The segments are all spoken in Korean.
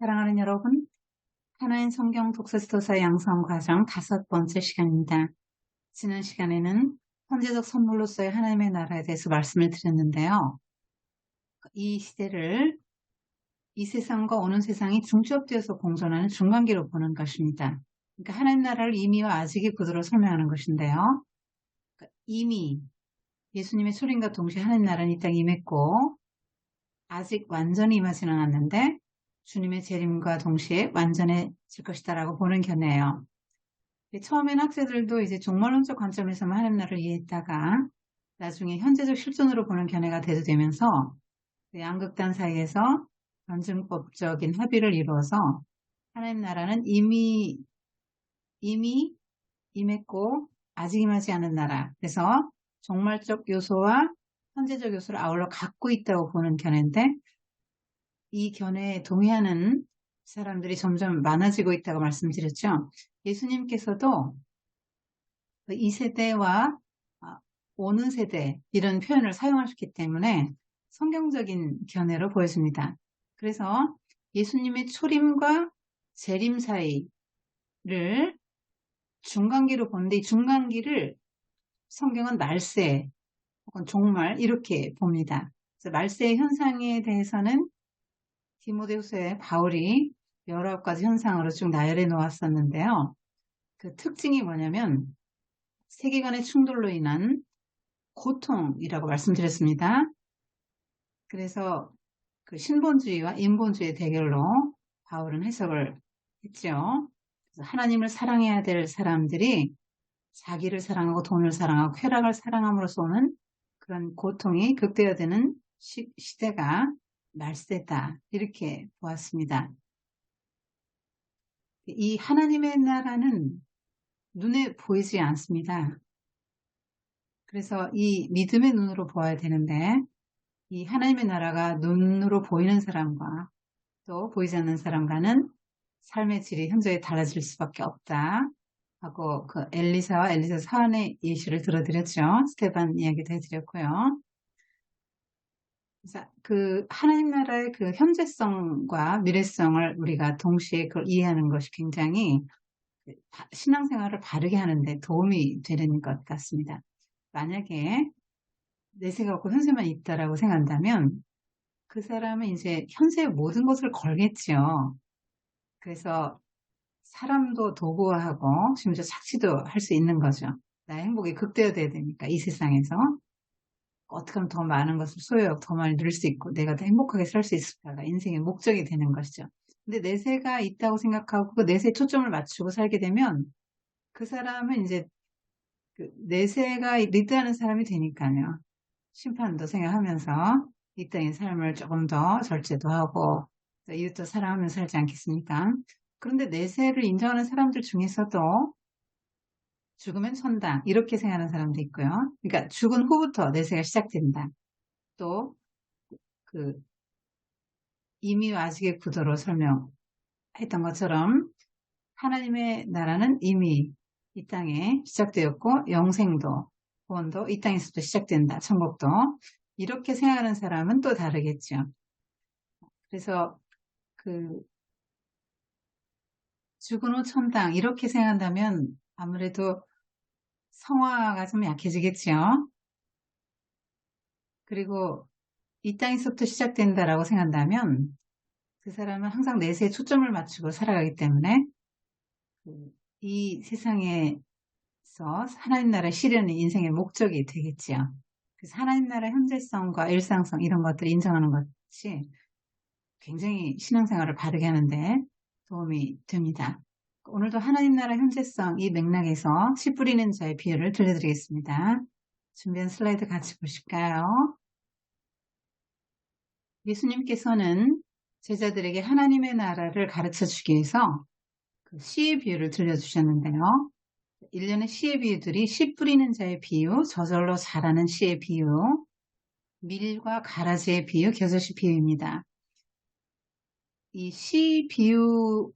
사랑하는 여러분, 하나인 성경 독서지도서 양성 과정 5번째 시간입니다. 지난 시간에는 현재적 선물로서의 하나님의 나라에 대해서 말씀을 드렸는데요. 이 시대를 이 세상과 오는 세상이 중첩되어서 공존하는 중간기로 보는 것입니다. 그러니까 하나님 나라를 이미와 아직의 구도로 설명하는 것인데요. 이미 예수님의 초림과 동시에 하나님 나라는 이 땅에 임했고 아직 완전히 임하지는 않았는데 주님의 재림과 동시에 완전해질 것이다라고 보는 견해예요. 처음엔 학생들도 이제 종말론적 관점에서만 하나님 나라를 이해했다가 나중에 현재적 실존으로 보는 견해가 대두되면서 양극단 사이에서 변증법적인 합의를 이루어서 하나님 나라는 이미 임했고 아직 임하지 않은 나라. 그래서 종말적 요소와 현재적 요소를 아울러 갖고 있다고 보는 견해인데 이 견해에 동의하는 사람들이 점점 많아지고 있다고 말씀드렸죠. 예수님께서도 이 세대와 오는 세대 이런 표현을 사용하셨기 때문에 성경적인 견해로 보여집니다. 그래서 예수님의 초림과 재림 사이를 중간기로 보는데 이 중간기를 성경은 말세 혹은 종말 이렇게 봅니다. 그래서 말세의 현상에 대해서는 디모데후서에 바울이 19가지 현상으로 쭉 나열해 놓았었는데요. 그 특징이 뭐냐면 세계관의 충돌로 인한 고통이라고 말씀드렸습니다. 그래서 그 신본주의와 인본주의의 대결로 바울은 해석을 했죠. 그래서 하나님을 사랑해야 될 사람들이 자기를 사랑하고 돈을 사랑하고 쾌락을 사랑함으로써 오는 그런 고통이 극대화되는 시대가 말세다 이렇게 보았습니다. 이 하나님의 나라는 눈에 보이지 않습니다. 그래서 이 믿음의 눈으로 보아야 되는데 이 하나님의 나라가 눈으로 보이는 사람과 또 보이지 않는 사람과는 삶의 질이 현저히 달라질 수밖에 없다 하고 그 엘리사와 엘리사 사환의 예시를 들어드렸죠. 스테반 이야기도 해드렸고요. 그래서 그 하나님 나라의 그 현재성과 미래성을 우리가 동시에 그걸 이해하는 것이 굉장히 신앙생활을 바르게 하는데 도움이 되는 것 같습니다. 만약에 내세가 없고 현세만 있다라고 생각한다면 그 사람은 이제 현세의 모든 것을 걸겠죠. 그래서 사람도 도구화하고 심지어 착취도 할 수 있는 거죠. 나의 행복이 극대화돼야 되니까 이 세상에서 어떻게 하면 더 많은 것을 소유하고 더 많이 누릴 수 있고 내가 더 행복하게 살 수 있을까가 인생의 목적이 되는 것이죠. 근데 내세가 있다고 생각하고 그 내세에 초점을 맞추고 살게 되면 그 사람은 이제 그 내세가 리드하는 사람이 되니까요. 심판도 생각하면서 이 땅의 삶을 조금 더 절제도 하고 이웃도 사랑하면서 살지 않겠습니까? 그런데 내세를 인정하는 사람들 중에서도 죽으면 천당 이렇게 생각하는 사람도 있고요. 그러니까 죽은 후부터 내세가 시작된다. 또 그 이미와 아직의 구도로 설명했던 것처럼 하나님의 나라는 이미 이 땅에 시작되었고 영생도 구원도 이 땅에서부터 시작된다. 천국도 이렇게 생각하는 사람은 또 다르겠죠. 그래서 그 죽은 후 천당 이렇게 생각한다면 아무래도 성화가 좀 약해지겠죠. 그리고 이 땅에서부터 시작된다라고 생각한다면 그 사람은 항상 내세에 초점을 맞추고 살아가기 때문에 이 세상에서 하나님 나라 실현이 인생의 목적이 되겠지요. 그래서 하나님 나라 현재성과 일상성 이런 것들을 인정하는 것이 굉장히 신앙생활을 바르게 하는데 도움이 됩니다. 오늘도 하나님 나라 현재성 이 맥락에서 씨 뿌리는 자의 비유를 들려드리겠습니다. 준비한 슬라이드 같이 보실까요? 예수님께서는 제자들에게 하나님의 나라를 가르쳐 주기 위해서 그 씨의 비유를 들려주셨는데요. 일련의 씨의 비유들이 씨 뿌리는 자의 비유, 저절로 자라는 씨의 비유, 밀과 가라지의 비유, 겨자씨 비유입니다. 이 씨 비유에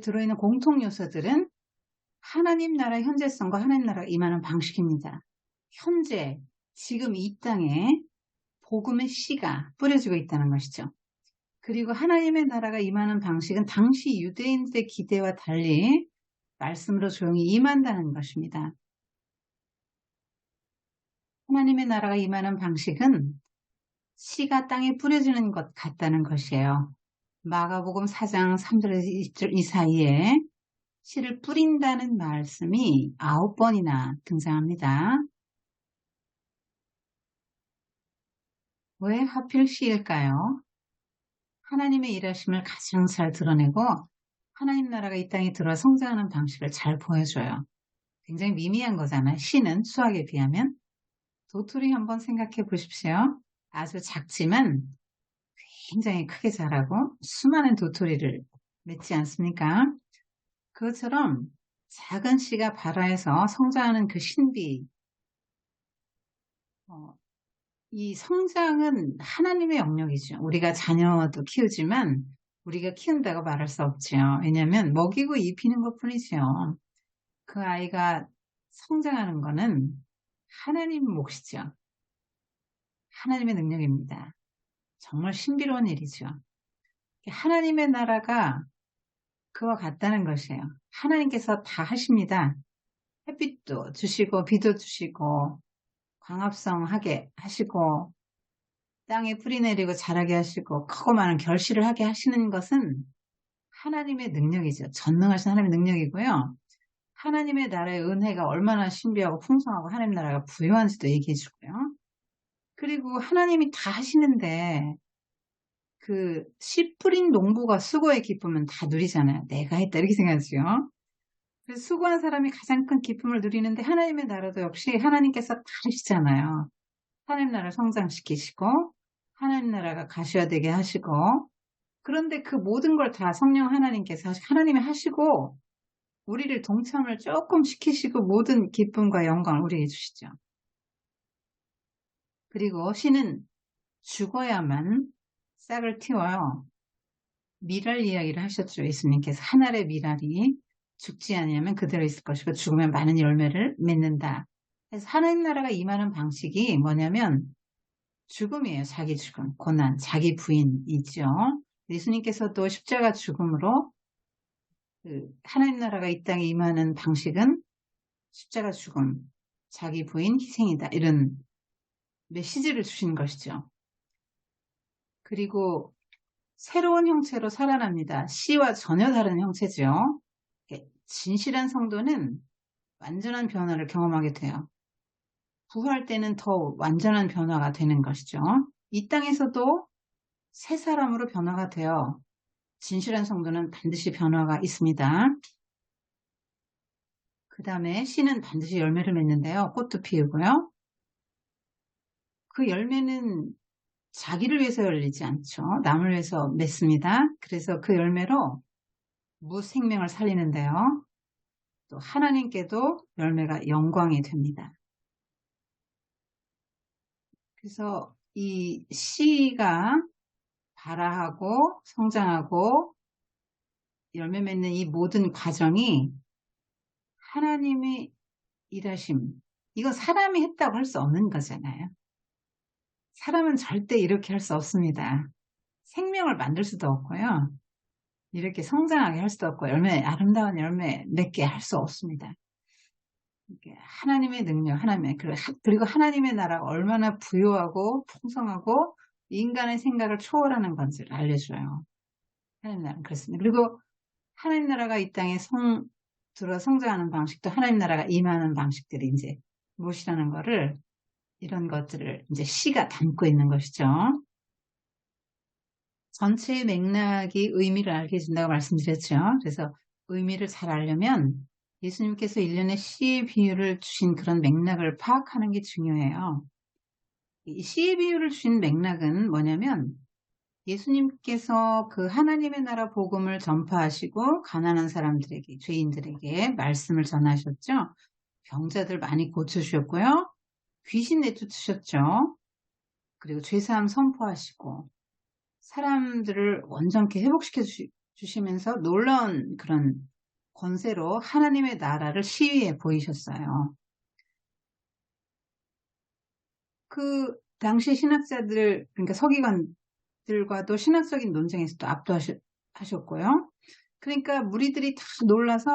들어있는 공통 요소들은 하나님 나라의 현재성과 하나님 나라가 임하는 방식입니다. 현재, 지금 이 땅에 복음의 씨가 뿌려지고 있다는 것이죠. 그리고 하나님의 나라가 임하는 방식은 당시 유대인들의 기대와 달리 말씀으로 조용히 임한다는 것입니다. 하나님의 나라가 임하는 방식은 씨가 땅에 뿌려지는 것 같다는 것이에요. 마가복음 4장 3절에서 20절 이 사이에 씨를 뿌린다는 말씀이 9번이나 등장합니다. 왜 하필 씨일까요? 하나님의 일하심을 가장 잘 드러내고 하나님 나라가 이 땅에 들어와 성장하는 방식을 잘 보여줘요. 굉장히 미미한 거잖아요. 씨는 수학에 비하면. 도토리 한번 생각해 보십시오. 아주 작지만 굉장히 크게 자라고 수많은 도토리를 맺지 않습니까? 그것처럼 작은 씨가 발아해서 성장하는 그 신비, 이 성장은 하나님의 영역이죠. 우리가 자녀도 키우지만 우리가 키운다고 말할 수 없죠. 왜냐하면 먹이고 입히는 것뿐이죠. 그 아이가 성장하는 거는 하나님 몫이죠. 하나님의 능력입니다. 정말 신비로운 일이죠. 하나님의 나라가 그와 같다는 것이에요. 하나님께서 다 하십니다. 햇빛도 주시고 비도 주시고 광합성하게 하시고 땅에 뿌리 내리고 자라게 하시고 크고 많은 결실을 하게 하시는 것은 하나님의 능력이죠. 전능하신 하나님의 능력이고요. 하나님의 나라의 은혜가 얼마나 신비하고 풍성하고 하나님 나라가 부유한지도 얘기해 주고요. 그리고 하나님이 다 하시는데 그 씨 뿌린 농부가 수고의 기쁨은 다 누리잖아요. 내가 했다 이렇게 생각하죠. 그래서 수고한 사람이 가장 큰 기쁨을 누리는데 하나님의 나라도 역시 하나님께서 다 하시잖아요. 하나님 나라를 성장시키시고 하나님 나라가 가시화되게 하시고 그런데 그 모든 걸 다 성령 하나님께서 하나님이 하시고 우리를 동참을 조금 시키시고 모든 기쁨과 영광을 우리에게 주시죠. 그리고 씨는 죽어야만 싹을 틔워요. 미랄 이야기를 하셨죠. 예수님께서 한 알의 미랄이 죽지 않으면 그대로 있을 것이고 죽으면 많은 열매를 맺는다. 그래서 하나님 나라가 임하는 방식이 뭐냐면 죽음이에요. 자기 죽음, 고난, 자기 부인이죠. 예수님께서도 십자가 죽음으로 하나님 나라가 이 땅에 임하는 방식은 십자가 죽음, 자기 부인 희생이다. 이런 메시지를 주신 것이죠. 그리고 새로운 형체로 살아납니다. 씨와 전혀 다른 형체죠. 진실한 성도는 완전한 변화를 경험하게 돼요. 부활 때는 더 완전한 변화가 되는 것이죠. 이 땅에서도 새 사람으로 변화가 되어 진실한 성도는 반드시 변화가 있습니다. 그 다음에 씨는 반드시 열매를 맺는데요. 꽃도 피우고요. 그 열매는 자기를 위해서 열리지 않죠. 남을 위해서 맺습니다. 그래서 그 열매로 무생명을 살리는데요. 또 하나님께도 열매가 영광이 됩니다. 그래서 이 씨가 발아하고 성장하고 열매 맺는 이 모든 과정이 하나님의 일하심, 이거 사람이 했다고 할 수 없는 거잖아요. 사람은 절대 이렇게 할 수 없습니다. 생명을 만들 수도 없고요. 이렇게 성장하게 할 수도 없고 아름다운 열매 맺게 할 수 없습니다. 하나님의 능력, 그리고 하나님의 나라가 얼마나 부유하고 풍성하고 인간의 생각을 초월하는 건지를 알려줘요. 하나님 나라는 그렇습니다. 그리고 하나님 나라가 이 땅에 들어 성장하는 방식도 하나님 나라가 임하는 방식들이 이제 무엇이라는 거를 이런 것들을 이제 씨가 담고 있는 것이죠. 전체의 맥락이 의미를 알게 해준다고 말씀드렸죠. 그래서 의미를 잘 알려면 예수님께서 일련의 씨의 비유를 주신 그런 맥락을 파악하는 게 중요해요. 이 씨의 비유를 주신 맥락은 뭐냐면 예수님께서 그 하나님의 나라 복음을 전파하시고 가난한 사람들에게, 죄인들에게 말씀을 전하셨죠. 병자들 많이 고쳐주셨고요. 귀신 내쫓으셨죠. 그리고 죄사함 선포하시고 사람들을 온전케 회복시켜 주시면서 놀라운 그런 권세로 하나님의 나라를 시위해 보이셨어요. 그 당시 신학자들, 그러니까 서기관 들과도 신학적인 논쟁에서도 압도하셨고요. 그러니까 무리들이 다 놀라서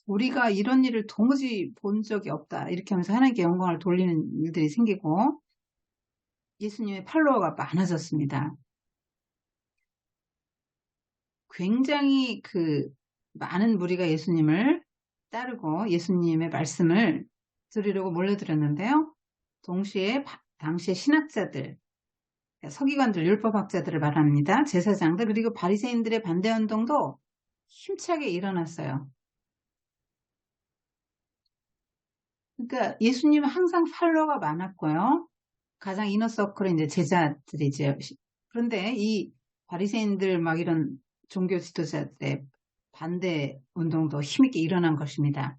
우리가 이런 일을 도무지 본 적이 없다 이렇게 하면서 하나님께 영광을 돌리는 일들이 생기고 예수님의 팔로워가 많아졌습니다. 굉장히 그 많은 무리가 예수님을 따르고 예수님의 말씀을 들으려고 몰려들었는데요. 동시에 당시의 신학자들, 서기관들, 율법학자들을 말합니다. 제사장들 그리고 바리새인들의 반대 운동도 힘차게 일어났어요. 그러니까 예수님은 항상 팔로워가 많았고요. 가장 이너서클은 이제 제자들이죠. 그런데 이 바리새인들 막 이런 종교 지도자들의 반대 운동도 힘있게 일어난 것입니다.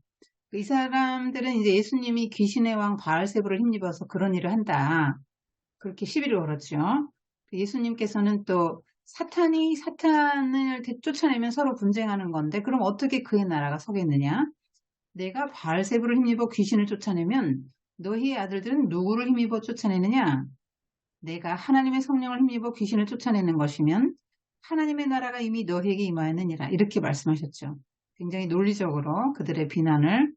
이 사람들은 이제 예수님이 귀신의 왕 바알세부를 힘입어서 그런 일을 한다. 그렇게 시비를 걸었죠. 예수님께서는 또 사탄이 사탄을 쫓아내면 서로 분쟁하는 건데 그럼 어떻게 그의 나라가 서겠느냐? 내가 바알세부를 힘입어 귀신을 쫓아내면 너희의 아들들은 누구를 힘입어 쫓아내느냐? 내가 하나님의 성령을 힘입어 귀신을 쫓아내는 것이면 하나님의 나라가 이미 너희에게 임하였느니라. 이렇게 말씀하셨죠. 굉장히 논리적으로 그들의 비난을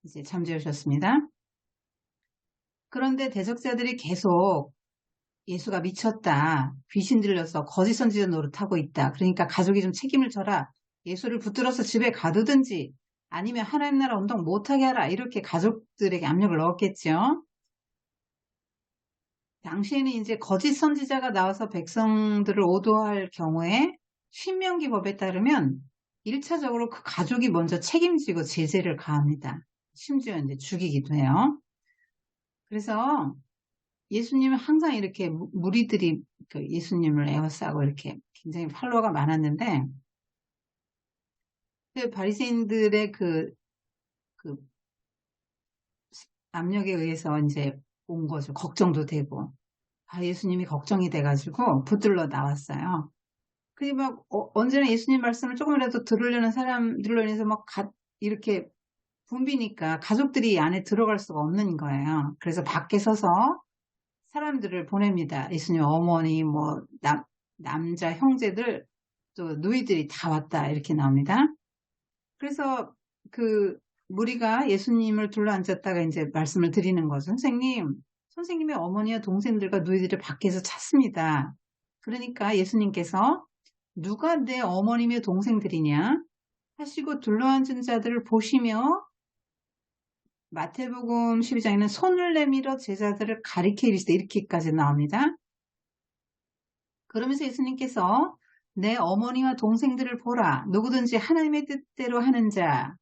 이제 잠재우셨습니다. 그런데 대적자들이 계속 예수가 미쳤다. 귀신 들려서 거짓 선지자 노릇하고 있다. 그러니까 가족이 좀 책임을 져라. 예수를 붙들어서 집에 가두든지 아니면 하나님 나라 운동 못하게 하라. 이렇게 가족들에게 압력을 넣었겠죠. 당시에는 이제 거짓 선지자가 나와서 백성들을 오도할 경우에 신명기법에 따르면 1차적으로 그 가족이 먼저 책임지고 제재를 가합니다. 심지어 이제 죽이기도 해요. 그래서 예수님은 항상 이렇게 무리들이 그 예수님을 에워싸고 이렇게 굉장히 팔로워가 많았는데 그 바리새인들의 그 압력에 의해서 이제 온 거죠. 걱정도 되고 예수님이 걱정이 돼가지고 붙들러 나왔어요. 그게 막 언제나 예수님 말씀을 조금이라도 들으려는 사람들로 인해서 막 이렇게 붐비니까 가족들이 안에 들어갈 수가 없는 거예요. 그래서 밖에 서서 사람들을 보냅니다. 예수님 어머니, 뭐 남자 형제들, 또 누이들이 다 왔다 이렇게 나옵니다. 그래서 그 무리가 예수님을 둘러앉았다가 이제 말씀을 드리는 거죠. 선생님의 어머니와 동생들과 누이들을 밖에서 찾습니다. 그러니까 예수님께서 누가 내 어머님의 동생들이냐 하시고 둘러앉은 자들을 보시며 마태복음 12장에는 손을 내밀어 제자들을 가리켜 이르시되 이렇게까지 나옵니다. 그러면서 예수님께서 내 어머니와 동생들을 보라. 누구든지 하나님의 뜻대로 하는 자.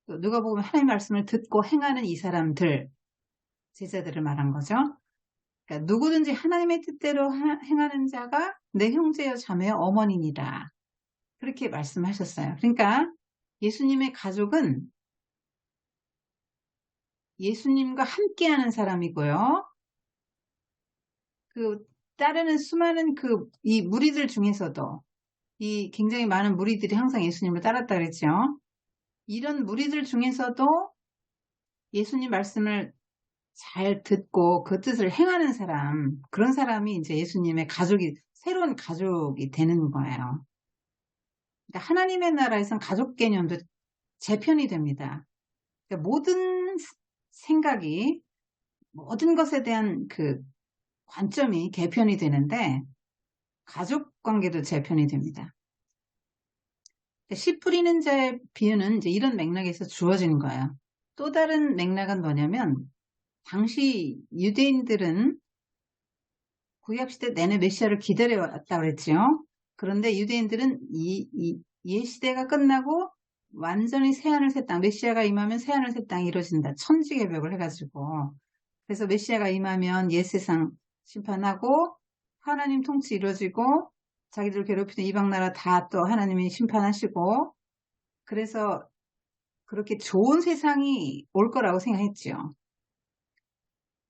누가복음 하나님의 말씀을 듣고 행하는 이 사람들, 제자들을 말한 거죠. 그러니까 누구든지 하나님의 뜻대로 행하는 자가 내 형제여 자매여 어머니니라. 그렇게 말씀하셨어요. 그러니까 예수님의 가족은 예수님과 함께하는 사람이고요. 그 따르는 수많은 이 무리들 중에서도 이 굉장히 많은 무리들이 항상 예수님을 따랐다 그랬죠. 이런 무리들 중에서도 예수님 말씀을 잘 듣고 그 뜻을 행하는 사람, 그런 사람이 이제 예수님의 새로운 가족이 되는 거예요. 그러니까 하나님의 나라에선 가족 개념도 재편이 됩니다. 그러니까 모든 생각이, 모든 것에 대한 그 관점이 개편이 되는데, 가족 관계도 재편이 됩니다. 씨 뿌리는 자의 비유는 이제 이런 맥락에서 주어지는 거예요. 또 다른 맥락은 뭐냐면, 당시 유대인들은 구약시대 내내 메시아를 기다려왔다 그랬죠. 그런데 유대인들은 이 시대가 끝나고 완전히 새하늘 새 땅, 메시아가 임하면 새하늘 새 땅이 이루어진다. 천지개벽을 해가지고. 그래서 메시아가 임하면 옛세상 심판하고 하나님 통치 이루어지고 자기들 괴롭히는 이방나라 다 또 하나님이 심판하시고 그래서 그렇게 좋은 세상이 올 거라고 생각했죠.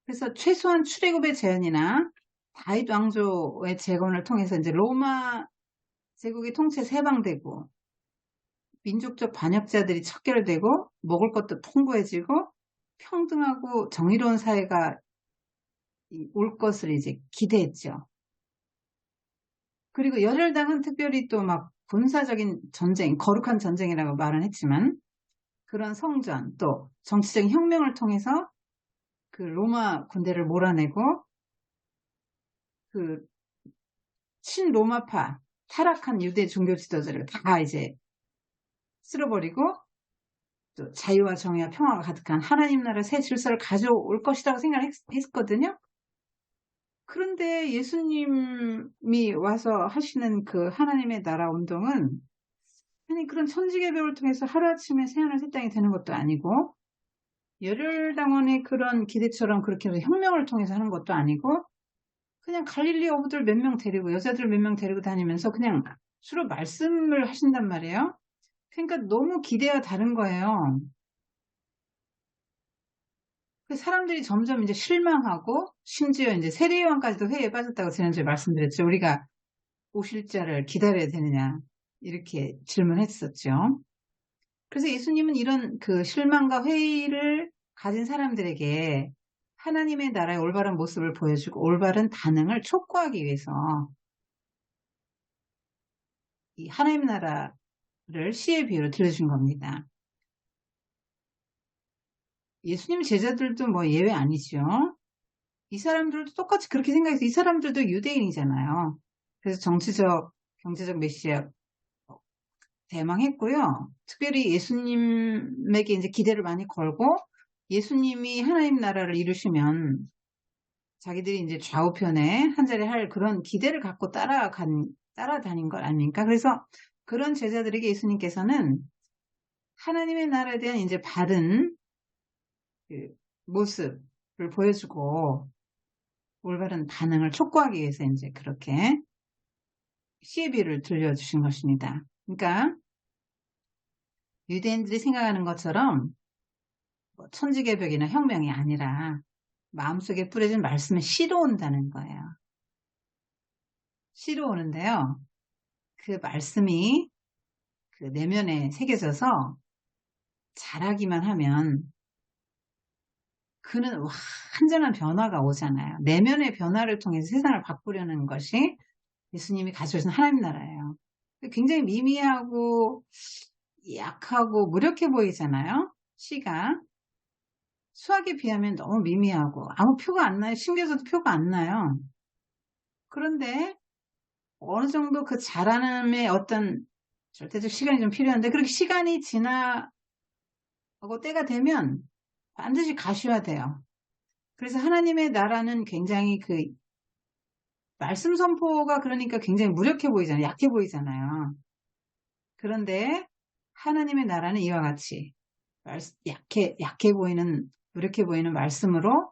그래서 최소한 출애굽의 재현이나 다윗 왕조의 재건을 통해서 이제 로마 제국의 통치에서 해방되고 민족적 반역자들이 척결되고 먹을 것도 풍부해지고 평등하고 정의로운 사회가 올 것을 이제 기대했죠. 그리고 열혈당은 특별히 또 막 군사적인 전쟁, 거룩한 전쟁이라고 말은 했지만 그런 성전 또 정치적인 혁명을 통해서 그 로마 군대를 몰아내고 그 친로마파 타락한 유대 종교 지도자를 다 이제 쓸어버리고 또 자유와 정의와 평화가 가득한 하나님 나라 새 질서를 가져올 것이라고 생각했거든요. 그런데 예수님이 와서 하시는 그 하나님의 나라 운동은 아니 그런 천지개벽을 통해서 하루아침에 새하늘 새 땅이 되는 것도 아니고 열혈당원의 그런 기대처럼 그렇게 혁명을 통해서 하는 것도 아니고 그냥 갈릴리 어부들 몇 명 데리고 여자들 몇 명 데리고 다니면서 그냥 주로 말씀을 하신단 말이에요. 그러니까 너무 기대와 다른 거예요. 사람들이 점점 이제 실망하고 심지어 이제 세례요한까지도 회의에 빠졌다고 지난주에 말씀드렸죠. 우리가 오실 자를 기다려야 되느냐 이렇게 질문했었죠. 그래서 예수님은 이런 그 실망과 회의를 가진 사람들에게 하나님의 나라의 올바른 모습을 보여주고 올바른 반응을 촉구하기 위해서 이 하나님의 나라를 시의 비유로 들려준 겁니다. 예수님 제자들도 뭐 예외 아니죠. 이 사람들도 똑같이 그렇게 생각해서 이 사람들도 유대인이잖아요. 그래서 정치적, 경제적 메시아 대망했고요. 특별히 예수님에게 이제 기대를 많이 걸고 예수님이 하나님 나라를 이루시면 자기들이 이제 좌우편에 한 자리 할 그런 기대를 갖고 따라다닌 것 아닙니까? 그래서 그런 제자들에게 예수님께서는 하나님의 나라에 대한 이제 바른 그 모습을 보여주고 올바른 반응을 촉구하기 위해서 이제 그렇게 시에비를 들려주신 것입니다. 그러니까 유대인들이 생각하는 것처럼 뭐 천지개벽이나 혁명이 아니라 마음속에 뿌려진 말씀에 씨로 온다는 거예요. 씨로 오는데요. 그 말씀이 그 내면에 새겨져서 자라기만 하면 그는 완전한 변화가 오잖아요. 내면의 변화를 통해서 세상을 바꾸려는 것이 예수님이 가져오신 하나님 나라예요. 굉장히 미미하고 약하고 무력해 보이잖아요. 씨가. 수학에 비하면 너무 미미하고 아무 표가 안 나요. 신기해서도 표가 안 나요. 그런데 어느 정도 그 자라남의 어떤 절대적 시간이 좀 필요한데 그렇게 시간이 지나고 때가 되면 반드시 가시화돼요. 그래서 하나님의 나라는 굉장히 그 말씀 선포가 그러니까 굉장히 무력해 보이잖아요. 약해 보이잖아요. 그런데 하나님의 나라는 이와 같이 약해 보이는 무력해 보이는 말씀으로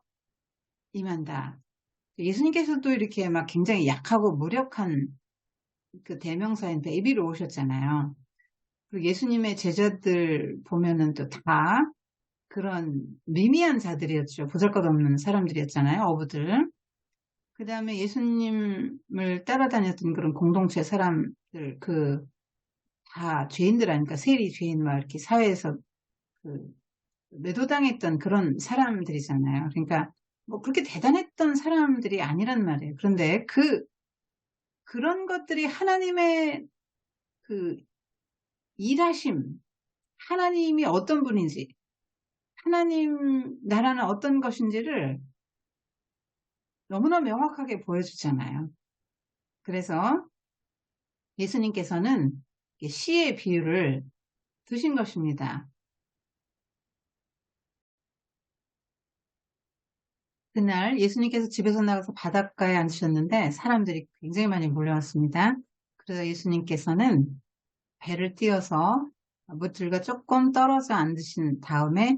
임한다. 예수님께서도 이렇게 막 굉장히 약하고 무력한 그 대명사인 베이비로 오셨잖아요. 그리고 예수님의 제자들 보면은 또 다 그런 미미한 자들이었죠. 보잘것없는 사람들이었잖아요. 어부들. 그 다음에 예수님을 따라다녔던 그런 공동체 사람들, 다 죄인들 아닙니까? 세리 죄인, 막 이렇게 사회에서 그 매도당했던 그런 사람들이잖아요. 그러니까 뭐 그렇게 대단했던 사람들이 아니란 말이에요. 그런데 그런 것들이 하나님의 그 일하심, 하나님이 어떤 분인지, 하나님 나라는 어떤 것인지를 너무나 명확하게 보여주잖아요. 그래서 예수님께서는 씨의 비유를 드신 것입니다. 그날 예수님께서 집에서 나가서 바닷가에 앉으셨는데 사람들이 굉장히 많이 몰려왔습니다. 그래서 예수님께서는 배를 띄워서 무들과 조금 떨어져 앉으신 다음에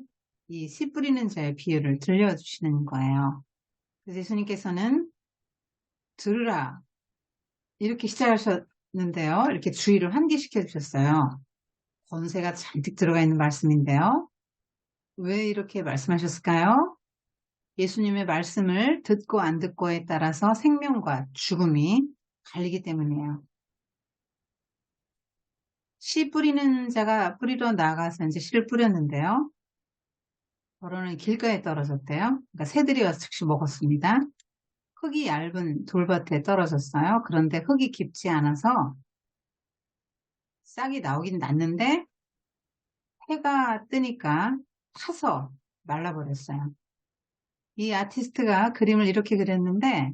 이 씨 뿌리는 자의 비유를 들려주시는 거예요. 그래서 예수님께서는 들으라 이렇게 시작하셨는데요. 이렇게 주의를 환기시켜 주셨어요. 권세가 잔뜩 들어가 있는 말씀인데요. 왜 이렇게 말씀하셨을까요? 예수님의 말씀을 듣고 안 듣고에 따라서 생명과 죽음이 갈리기 때문이에요. 씨 뿌리는 자가 뿌리러 나가서 이제 씨를 뿌렸는데요. 더러는 길가에 떨어졌대요. 그러니까 새들이 와서 즉시 먹었습니다. 흙이 얇은 돌밭에 떨어졌어요. 그런데 흙이 깊지 않아서 싹이 나오긴 났는데 해가 뜨니까 타서 말라버렸어요. 이 아티스트가 그림을 이렇게 그렸는데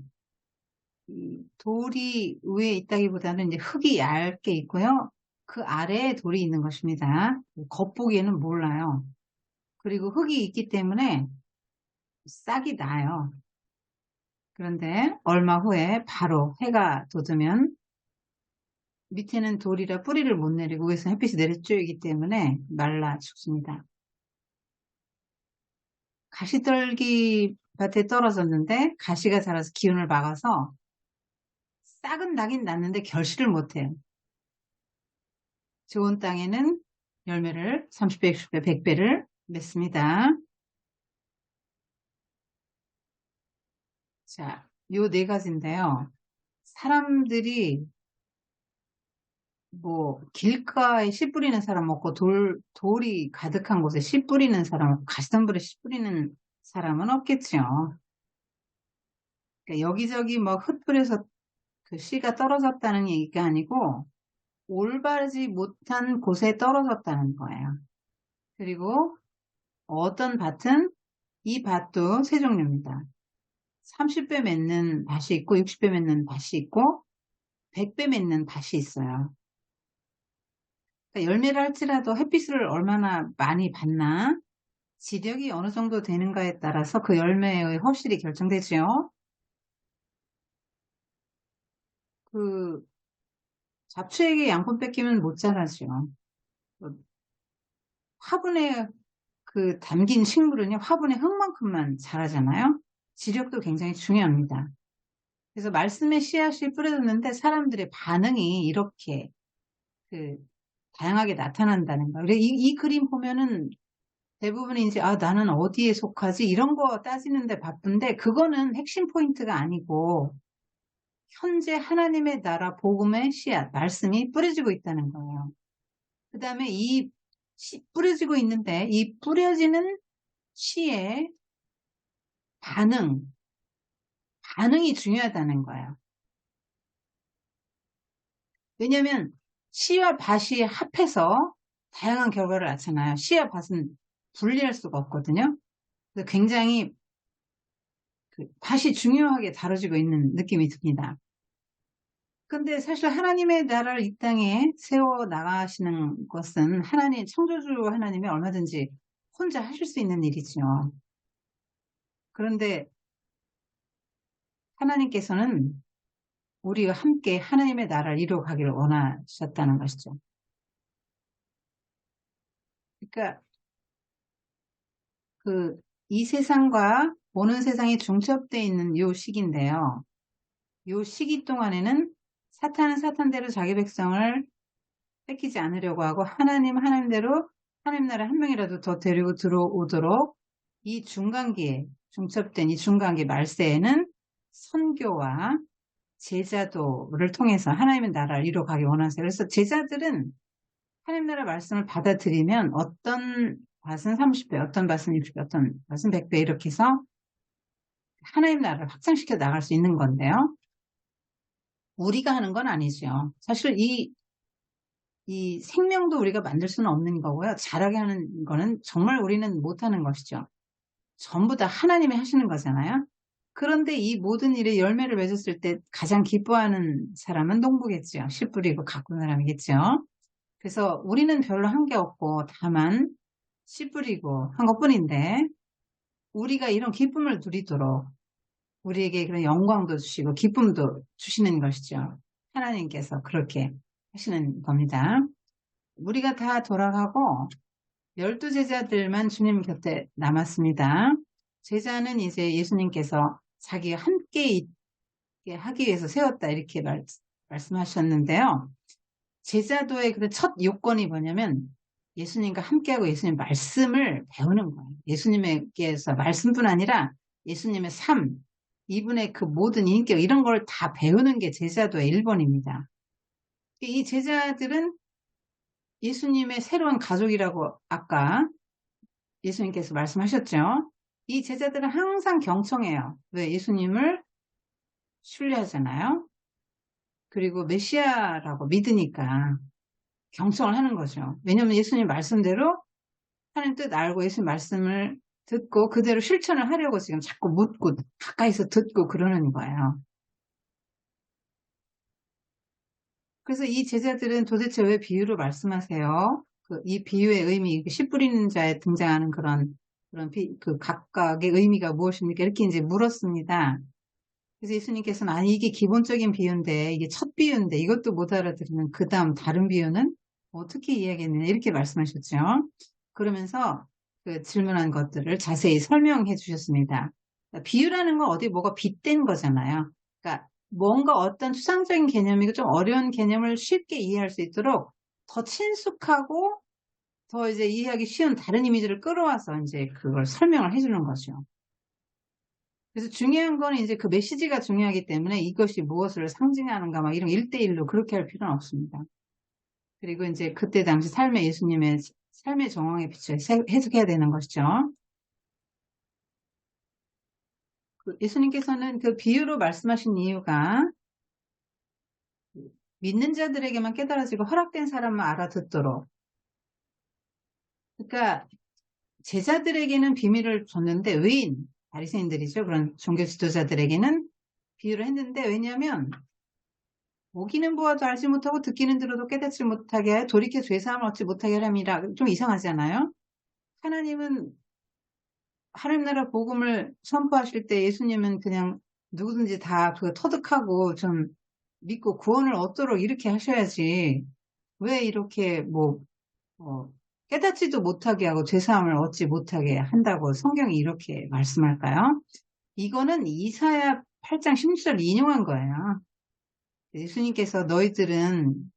이 돌이 위에 있다기보다는 이제 흙이 얇게 있고요. 그 아래에 돌이 있는 것입니다. 겉보기에는 몰라요. 그리고 흙이 있기 때문에 싹이 나요. 그런데 얼마 후에 바로 해가 돋으면 밑에는 돌이라 뿌리를 못 내리고 위에서 햇빛이 내려쬐기 때문에 말라 죽습니다. 가시떨기 밭에 떨어졌는데 가시가 자라서 기운을 막아서 싹은 나긴 났는데 결실을 못해요. 좋은 땅에는 열매를 30배, 60배, 100배를 맺습니다. 자, 요 네 가지인데요. 사람들이 뭐 길가에 씨 뿌리는 사람 없고 돌이 가득한 곳에 씨 뿌리는 사람 없고 가시덤불에 씨 뿌리는 사람은 없겠죠. 그러니까 여기저기 뭐 흩뿌려서 그 씨가 떨어졌다는 얘기가 아니고 올바르지 못한 곳에 떨어졌다는 거예요. 그리고 어떤 밭은 이 밭도 세 종류입니다. 30배 맺는 밭이 있고 60배 맺는 밭이 있고 100배 맺는 밭이 있어요. 그러니까 열매를 할지라도 햇빛을 얼마나 많이 받나 지력이 어느 정도 되는가에 따라서 그 열매의 허실이 결정되죠. 그 잡초에게 양분 뺏기면 못 자라죠. 화분에 그 담긴 식물은요, 화분의 흙만큼만 자라잖아요. 지력도 굉장히 중요합니다. 그래서 말씀의 씨앗이 뿌려졌는데 사람들의 반응이 이렇게 그 다양하게 나타난다는 거예요. 이 그림 보면은 대부분이 이제 나는 어디에 속하지 이런 거 따지는데 바쁜데 그거는 핵심 포인트가 아니고 현재 하나님의 나라 복음의 씨앗 말씀이 뿌려지고 있다는 거예요. 그 다음에 이 뿌려지고 있는데 이 뿌려지는 씨의 반응이 중요하다는 거예요. 왜냐하면 씨와 밭이 합해서 다양한 결과를 낳잖아요. 씨와 밭은 분리할 수가 없거든요. 그래서 굉장히 밭이 중요하게 다뤄지고 있는 느낌이 듭니다. 근데 사실 하나님의 나라를 이 땅에 세워 나가시는 것은 하나님, 창조주 하나님이 얼마든지 혼자 하실 수 있는 일이죠. 그런데 하나님께서는 우리가 함께 하나님의 나라를 이루어가기를 원하셨다는 것이죠. 그러니까 이 세상과 보는 세상이 중첩되어 있는 요 시기인데요. 요 시기 동안에는 사탄은 사탄대로 자기 백성을 뺏기지 않으려고 하고 하나님은 하나님대로 하나님 나라 한 명이라도 더 데리고 들어오도록 이 중간기에 중첩된 이 중간기 말세에는 선교와 제자도를 통해서 하나님의 나라를 이루어가기 원하세요. 그래서 제자들은 하나님 나라 말씀을 받아들이면 어떤 밭은 30배, 어떤 밭은 60배, 어떤 밭은 100배 이렇게 해서 하나님 나라를 확장시켜 나갈 수 있는 건데요. 우리가 하는 건 아니죠. 사실 이 생명도 우리가 만들 수는 없는 거고요. 잘하게 하는 거는 정말 우리는 못하는 것이죠. 전부 다 하나님이 하시는 거잖아요. 그런데 이 모든 일에 열매를 맺었을 때 가장 기뻐하는 사람은 농부겠죠. 씨 뿌리고 가꾸는 사람이겠죠. 그래서 우리는 별로 한 게 없고 다만 씨 뿌리고 한 것뿐인데 우리가 이런 기쁨을 누리도록 우리에게 그런 영광도 주시고 기쁨도 주시는 것이죠. 하나님께서 그렇게 하시는 겁니다. 우리가 다 돌아가고 12제자들만 주님 곁에 남았습니다. 제자는 이제 예수님께서 자기가 함께 있게 하기 위해서 세웠다 이렇게 말씀하셨는데요. 제자도의 그 첫 요건이 뭐냐면 예수님과 함께하고 예수님 말씀을 배우는 거예요. 예수님께서 말씀뿐 아니라 예수님의 삶, 이분의 그 모든 인격 이런 걸 다 배우는 게 제자도의 1번입니다. 이 제자들은 예수님의 새로운 가족이라고 아까 예수님께서 말씀하셨죠. 이 제자들은 항상 경청해요. 왜? 예수님을 신뢰하잖아요. 그리고 메시아라고 믿으니까 경청을 하는 거죠. 왜냐하면 예수님 말씀대로 하는 뜻 알고 예수님 말씀을 듣고 그대로 실천을 하려고 지금 자꾸 묻고 가까이서 듣고 그러는 거예요. 그래서 이 제자들은 도대체 왜 비유로 말씀하세요? 이 비유의 의미, 씨 뿌리는 자에 등장하는 그런 각각의 의미가 무엇입니까? 이렇게 이제 물었습니다. 그래서 예수님께서는 아니 이게 기본적인 비유인데 이게 첫 비유인데 이것도 못 알아들으면 그 다음 다른 비유는 어떻게 이해하겠느냐 이렇게 말씀하셨죠. 그러면서 그 질문한 것들을 자세히 설명해 주셨습니다. 그러니까 비유라는 건 어디 뭐가 빗댄 거잖아요. 그러니까 뭔가 어떤 추상적인 개념이고 좀 어려운 개념을 쉽게 이해할 수 있도록 더 친숙하고 더 이제 이해하기 쉬운 다른 이미지를 끌어와서 이제 그걸 설명을 해주는 거죠. 그래서 중요한 거는 이제 그 메시지가 중요하기 때문에 이것이 무엇을 상징하는가 막 이런 1대1로 그렇게 할 필요는 없습니다. 그리고 이제 그때 당시 삶의 예수님의 삶의 정황에 비춰 해석해야 되는 것이죠. 예수님께서는 그 비유로 말씀하신 이유가 믿는 자들에게만 깨달아지고 허락된 사람만 알아듣도록. 그러니까 제자들에게는 비밀을 줬는데 외인, 바리새인들이죠. 그런 종교 지도자들에게는 비유를 했는데 왜냐하면 보기는 보아도 알지 못하고 듣기는 들어도 깨닫지 못하게 하여 돌이켜 죄사함을 얻지 못하게 하람이라. 좀 이상하잖아요. 하나님은 하나님 나라 복음을 선포하실 때 예수님은 그냥 누구든지 다 그 터득하고 좀 믿고 구원을 얻도록 이렇게 하셔야지 왜 이렇게 어, 깨닫지도 못하게 하고 죄사함을 얻지 못하게 한다고 성경이 이렇게 말씀할까요? 이거는 이사야 8장 16절 인용한 거예요. 예수님께서 너희들은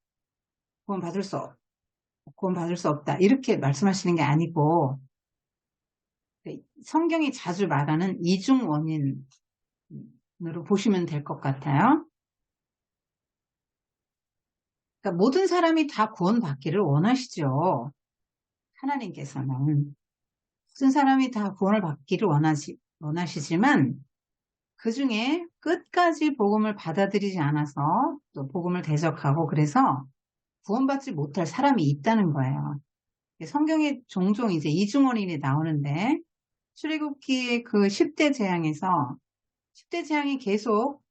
구원 받을 수 없다. 이렇게 말씀하시는 게 아니고 성경이 자주 말하는 이중 원인으로 보시면 될 것 같아요. 그러니까 모든 사람이 다 구원받기를 원하시죠. 하나님께서는 모든 사람이 다 구원을 받기를 원하시지만 그 중에 끝까지 복음을 받아들이지 않아서 또 복음을 대적하고 그래서 구원받지 못할 사람이 있다는 거예요. 성경에 종종 이제 이중원인이 나오는데 출애굽기의 그 10대 재앙에서 10대 재앙이 계속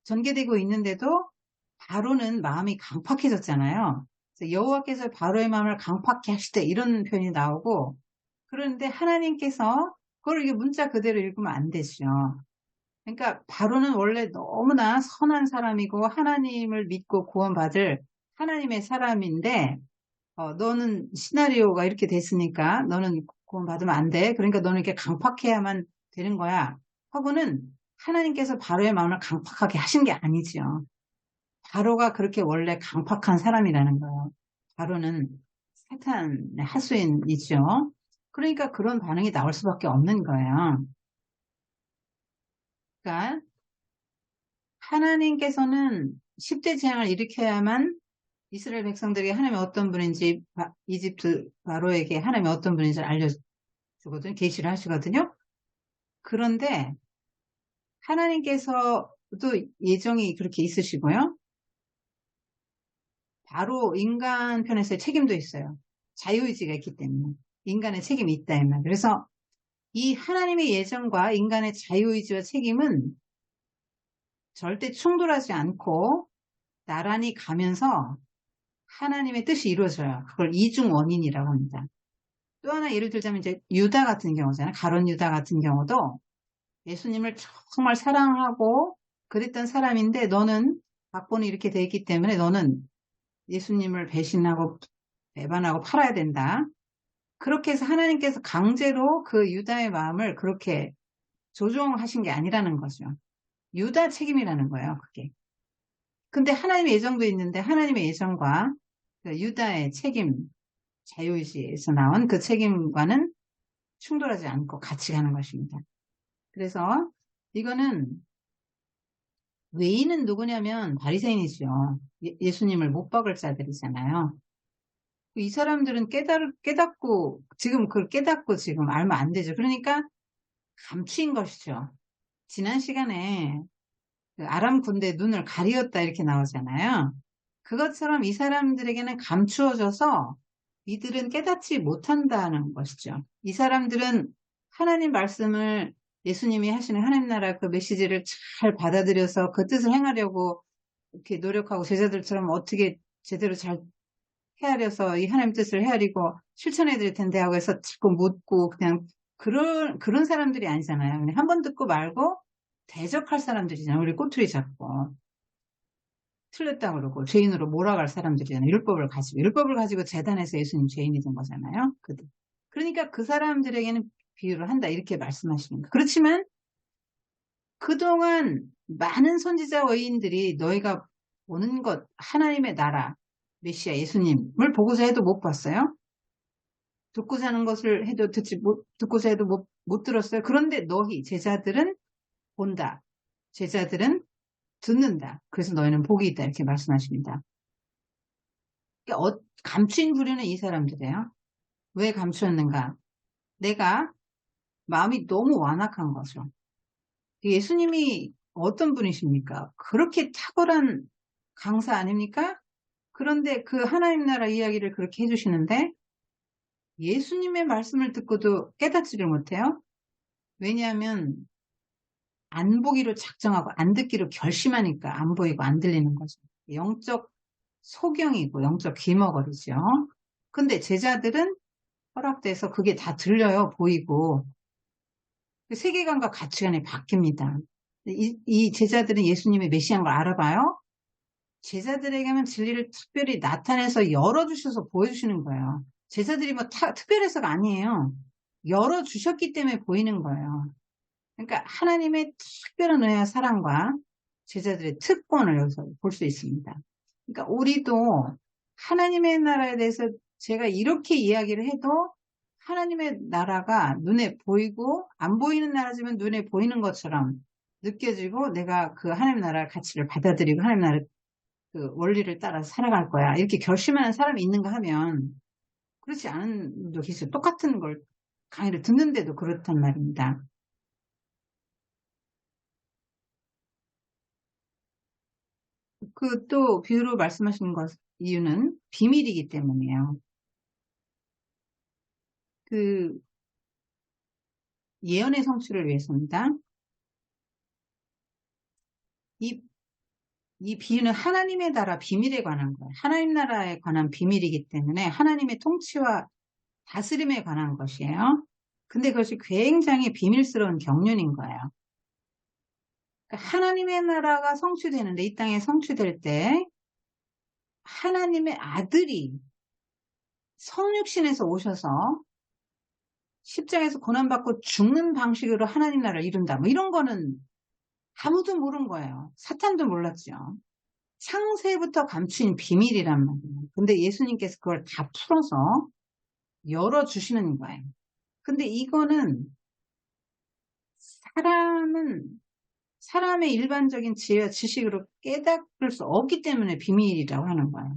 전개되고 있는데도 바로는 마음이 강팍해졌잖아요. 여호와께서 바로의 마음을 강팍해 하시되 이런 표현이 나오고 그런데 하나님께서 그걸 이게 문자 그대로 읽으면 안 되죠. 그러니까 바로는 원래 너무나 선한 사람이고 하나님을 믿고 구원받을 하나님의 사람인데 너는 시나리오가 이렇게 됐으니까 너는 구원받으면 안 돼. 그러니까 너는 이렇게 강팍해야만 되는 거야. 하고는 하나님께서 바로의 마음을 강팍하게 하신 게 아니죠. 바로가 그렇게 원래 강팍한 사람이라는 거예요. 바로는 사탄의 하수인이죠. 그러니까 그런 반응이 나올 수밖에 없는 거예요. 그러니까 하나님께서는 10대 재앙을 일으켜야만 이스라엘 백성들에게 하나님이 어떤 분인지 이집트 바로에게 하나님이 어떤 분인지 알려주거든요. 계시를 하시거든요. 그런데 하나님께서도 예정이 그렇게 있으시고요. 바로 인간 편에서의 책임도 있어요. 자유의지가 있기 때문에. 인간의 책임이 있다 이 말. 그래서 이 하나님의 예정과 인간의 자유의지와 책임은 절대 충돌하지 않고 나란히 가면서 하나님의 뜻이 이루어져요. 그걸 이중 원인이라고 합니다. 또 하나 예를 들자면 이제 유다 같은 경우잖아요. 가룟 유다 같은 경우도 예수님을 정말 사랑하고 그랬던 사람인데 너는 각본이 이렇게 돼 있기 때문에 너는 예수님을 배신하고 배반하고 팔아야 된다. 그렇게 해서 하나님께서 강제로 그 유다의 마음을 그렇게 조종하신 게 아니라는 거죠. 유다 책임이라는 거예요, 그게. 근데 하나님의 예정도 있는데 하나님의 예정과 그 유다의 책임, 자유의지에서 나온 그 책임과는 충돌하지 않고 같이 가는 것입니다. 그래서 이거는 외인은 누구냐면 바리새인이죠. 예수님을 못 박을 자들이잖아요. 이 사람들은 깨닫고 지금 그걸 깨닫고 지금 알면 안 되죠. 그러니까 감추인 것이죠. 지난 시간에 그 아람 군대 눈을 가리었다 이렇게 나오잖아요. 그것처럼 이 사람들에게는 감추어져서 이들은 깨닫지 못한다는 것이죠. 이 사람들은 하나님 말씀을 예수님이 하시는 하나님 나라 그 메시지를 잘 받아들여서 그 뜻을 행하려고 이렇게 노력하고 제자들처럼 어떻게 제대로 잘 헤아려서 이 하나님 뜻을 헤아리고 실천해야 될 텐데 하고 해서 자꾸 묻고 그냥 그런 사람들이 아니잖아요. 그냥 한 번 듣고 말고 대적할 사람들이잖아요. 우리 꼬투리 잡고. 틀렸다 그러고 죄인으로 몰아갈 사람들이잖아요. 율법을 가지고 재단에서 예수님 죄인이 된 거잖아요. 그러니까 그 사람들에게는 비유를 한다 이렇게 말씀하시는 거예요. 그렇지만 그동안 많은 선지자 의인들이 너희가 보는 것 하나님의 나라 메시아 예수님을 보고자 해도 못 봤어요. 듣고자 하는 것을 해도 듣고자 해도 못 들었어요. 그런데 너희 제자들은 본다. 제자들은 듣는다. 그래서 너희는 복이 있다. 이렇게 말씀하십니다. 그러니까 감추인 부류는 이 사람들이에요. 왜 감추었는가? 내가 마음이 너무 완악한 거죠. 예수님이 어떤 분이십니까? 그렇게 탁월한 강사 아닙니까? 그런데 그 하나님 나라 이야기를 그렇게 해주시는데 예수님의 말씀을 듣고도 깨닫지를 못해요. 왜냐하면 안 보기로 작정하고 안 듣기로 결심하니까 안 보이고 안 들리는 거죠. 영적 소경이고 영적 귀머거리죠. 근데 제자들은 허락돼서 그게 다 들려요. 보이고. 세계관과 가치관이 바뀝니다. 이 제자들은 예수님의 메시아인 걸 알아봐요. 제자들에게만 진리를 특별히 나타내서 열어주셔서 보여주시는 거예요. 제자들이 뭐 특별해서가 아니에요. 열어주셨기 때문에 보이는 거예요. 그러니까 하나님의 특별한 은혜와 사랑과 제자들의 특권을 여기서 볼 수 있습니다. 그러니까 우리도 하나님의 나라에 대해서 제가 이렇게 이야기를 해도 하나님의 나라가 눈에 보이고 안 보이는 나라지만 눈에 보이는 것처럼 느껴지고 내가 그 하나님 나라의 가치를 받아들이고 하나님 나라 그 원리를 따라서 살아갈 거야. 이렇게 결심하는 사람이 있는가 하면 그렇지 않은 분도 계세요. 똑같은 걸 강의를 듣는데도 그렇단 말입니다. 그 또 비유로 말씀하시는 것 이유는 비밀이기 때문이에요. 그 예언의 성취를 위해서입니다. 이, 이 비유는 하나님의 나라 비밀에 관한 거예요. 하나님 나라에 관한 비밀이기 때문에 하나님의 통치와 다스림에 관한 것이에요. 근데 그것이 굉장히 비밀스러운 경륜인 거예요. 그러니까 하나님의 나라가 성취되는데 이 땅에 성취될 때 하나님의 아들이 성육신에서 오셔서 십자가에서 고난받고 죽는 방식으로 하나님 나라를 이룬다. 뭐 이런 거는 아무도 모른 거예요. 사탄도 몰랐죠. 창세부터 감추인 비밀이란 말이에요. 근데 예수님께서 그걸 다 풀어서 열어주시는 거예요. 근데 이거는 사람의 일반적인 지혜와 지식으로 깨닫을 수 없기 때문에 비밀이라고 하는 거예요.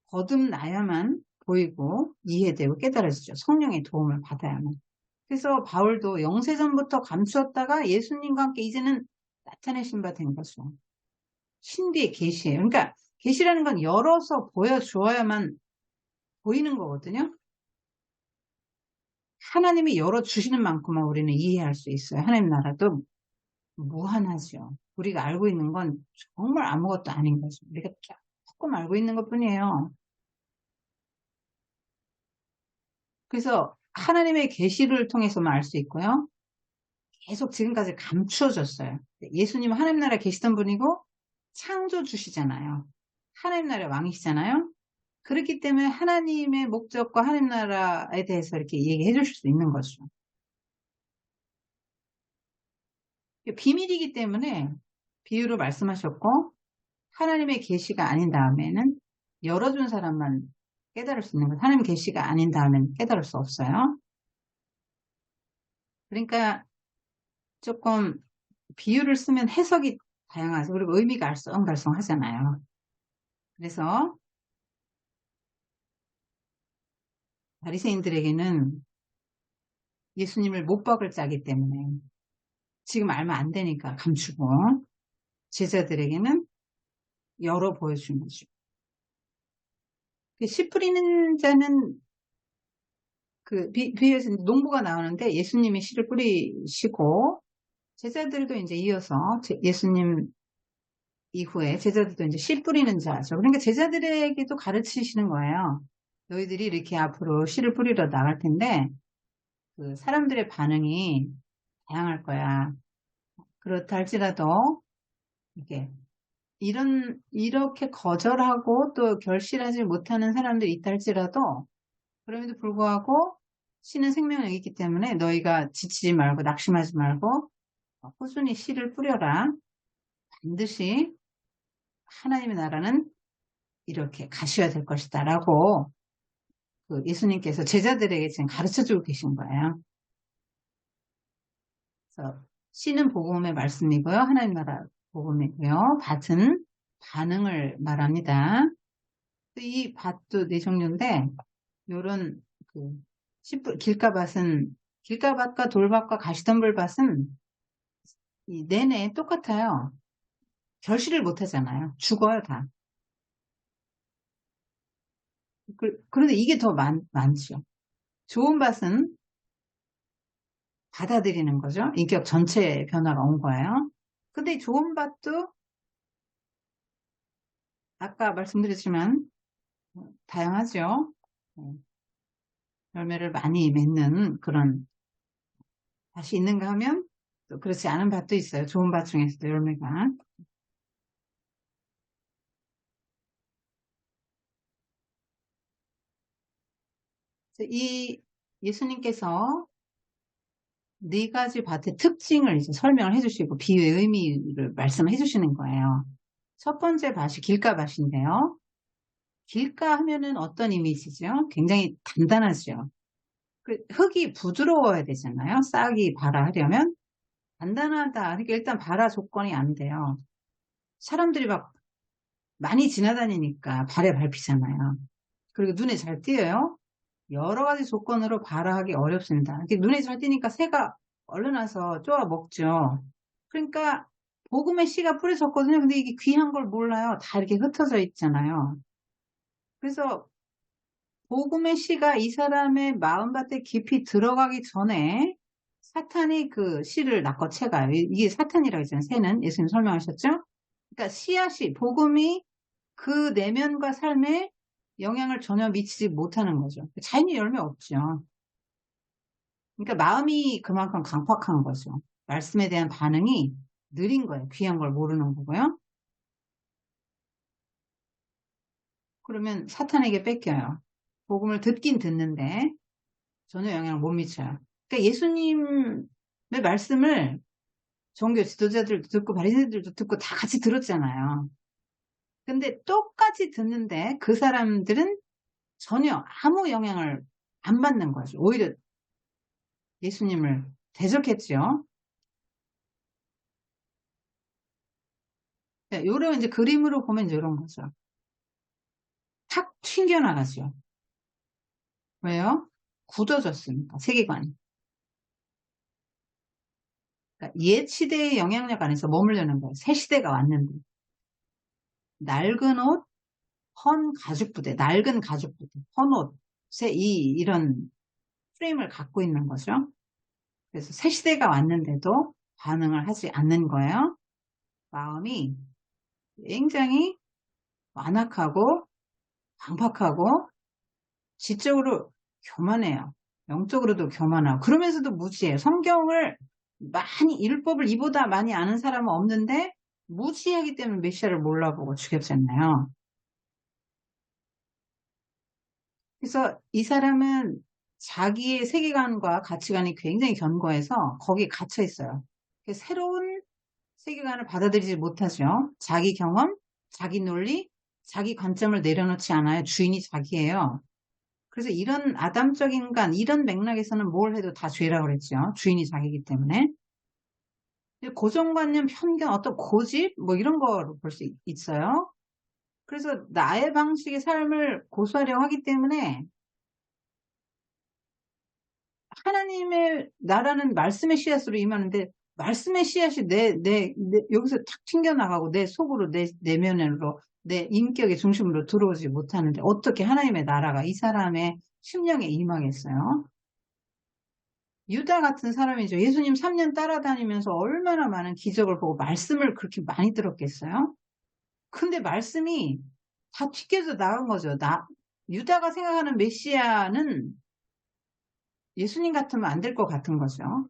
거듭나야만 보이고 이해되고 깨달아지죠. 성령의 도움을 받아야만. 그래서 바울도 영세전부터 감추었다가 예수님과 함께 이제는 나타내신 바 된 거죠. 신비의 계시예요. 그러니까 계시라는 건 열어서 보여주어야만 보이는 거거든요. 하나님이 열어주시는 만큼만 우리는 이해할 수 있어요. 하나님 나라도 무한하죠. 우리가 알고 있는 건 정말 아무것도 아닌 거죠. 우리가 조금 알고 있는 것 뿐이에요. 그래서 하나님의 계시를 통해서만 알 수 있고요. 계속 지금까지 감추어졌어요. 예수님은 하나님 나라에 계시던 분이고 창조주시잖아요. 하나님 나라의 왕이시잖아요. 그렇기 때문에 하나님의 목적과 하나님 나라에 대해서 이렇게 얘기해 주실 수 있는 거죠. 비밀이기 때문에 비유로 말씀하셨고 하나님의 계시가 아닌 다음에는 열어준 사람만 깨달을 수 있는 거예요. 하나님 계시가 아닌 다음에는 깨달을 수 없어요. 그러니까 조금 비유를 쓰면 해석이 다양하죠. 그리고 의미가 알쏭달쏭하잖아요. 그래서 바리새인들에게는 예수님을 못 박을 짜기 때문에 지금 알면 안 되니까 감추고 제자들에게는 열어 보여준 거죠. 씨 뿌리는 자는 비유에서 농부가 나오는데 예수님이 씨를 뿌리시고 제자들도 이제 이어서 예수님 이후에 제자들도 이제 씨 뿌리는 자죠. 그러니까 제자들에게도 가르치시는 거예요. 너희들이 이렇게 앞으로 씨를 뿌리러 나갈 텐데 그 사람들의 반응이 다양할 거야. 그렇다 할지라도 이렇게 거절하고 또 결실하지 못하는 사람들이 있다 할지라도 그럼에도 불구하고 씨는 생명력이 있기 때문에 너희가 지치지 말고 낙심하지 말고 꾸준히 씨를 뿌려라. 반드시 하나님의 나라는 이렇게 가셔야 될 것이다 라고 예수님께서 제자들에게 지금 가르쳐주고 계신 거예요. 그래서 씨는 복음의 말씀이고요. 하나님 나라 복음이고요. 밭은 반응을 말합니다. 이 밭도 네 종류인데 요런 길가밭과 돌밭과 가시덤불밭은 내내 똑같아요. 결실을 못 하잖아요. 죽어요, 다. 그런데 이게 더 많죠. 좋은 밭은 받아들이는 거죠. 인격 전체의 변화가 온 거예요. 근데 좋은 밭도 아까 말씀드렸지만 다양하죠. 열매를 많이 맺는 그런 밭이 있는가 하면 또 그렇지 않은 밭도 있어요. 좋은 밭 중에서도 열매가. 이 예수님께서 네 가지 밭의 특징을 이제 설명을 해주시고 비유의 의미를 말씀해 주시는 거예요. 첫 번째 밭이 길가밭인데요. 길가 하면은 어떤 이미지죠? 굉장히 단단하죠. 흙이 부드러워야 되잖아요. 싹이 발화하려면 단단하다. 그러니까 일단 발화 조건이 안 돼요. 사람들이 막 많이 지나다니니까 발에 밟히잖아요. 그리고 눈에 잘 띄어요. 여러 가지 조건으로 발화하기 어렵습니다. 이렇게 눈에 잘 띄니까 새가 얼른 와서 쪼아 먹죠. 그러니까 복음의 씨가 뿌려졌거든요. 근데 이게 귀한 걸 몰라요. 다 이렇게 흩어져 있잖아요. 그래서 복음의 씨가 이 사람의 마음밭에 깊이 들어가기 전에 사탄이 그 씨를 낚아채가요. 이게 사탄이라고 했잖아요. 새는 예수님 설명하셨죠? 그러니까 씨앗이 복음이 그 내면과 삶에 영향을 전혀 미치지 못하는 거죠. 자연히 열매 없죠. 그러니까 마음이 그만큼 강팍한 거죠. 말씀에 대한 반응이 느린 거예요. 귀한 걸 모르는 거고요. 그러면 사탄에게 뺏겨요. 복음을 듣긴 듣는데 전혀 영향을 못 미쳐요. 그러니까 예수님의 말씀을 종교 지도자들도 듣고 바리새인들도 듣고 다 같이 들었잖아요. 근데 똑같이 듣는데 그 사람들은 전혀 아무 영향을 안 받는 거죠. 오히려 예수님을 대적했죠. 요런 이제 그림으로 보면 이런 거죠. 탁 튕겨나가죠. 왜요? 굳어졌으니까, 세계관이. 그러니까 옛 시대의 영향력 안에서 머물려는 거예요. 새 시대가 왔는데. 낡은 옷, 헌 가죽부대, 낡은 가죽부대, 헌 옷에 이런 프레임을 갖고 있는 거죠. 그래서 새 시대가 왔는데도 반응을 하지 않는 거예요. 마음이 굉장히 완악하고 강팍하고 지적으로 교만해요. 영적으로도 교만하고 그러면서도 무지해요. 성경을 많이 율법을 이보다 많이 아는 사람은 없는데 무지하기 때문에 메시아를 몰라보고 죽였잖아요. 그래서 이 사람은 자기의 세계관과 가치관이 굉장히 견고해서 거기에 갇혀 있어요. 새로운 세계관을 받아들이지 못하죠. 자기 경험, 자기 논리, 자기 관점을 내려놓지 않아요. 주인이 자기예요. 그래서 이런 아담적 인간, 이런 맥락에서는 뭘 해도 다 죄라고 그랬죠. 주인이 자기이기 때문에. 고정관념, 편견, 어떤 고집, 뭐 이런 거로 볼 수 있어요. 그래서 나의 방식의 삶을 고수하려고 하기 때문에 하나님의 나라는 말씀의 씨앗으로 임하는데 말씀의 씨앗이 여기서 탁 튕겨나가고 내 속으로, 내 내면으로, 내 인격의 중심으로 들어오지 못하는데 어떻게 하나님의 나라가 이 사람의 심령에 임하겠어요? 유다 같은 사람이죠. 예수님 3년 따라다니면서 얼마나 많은 기적을 보고 말씀을 그렇게 많이 들었겠어요? 근데 말씀이 다 튀겨져 나간 거죠. 유다가 생각하는 메시아는 예수님 같으면 안 될 것 같은 거죠.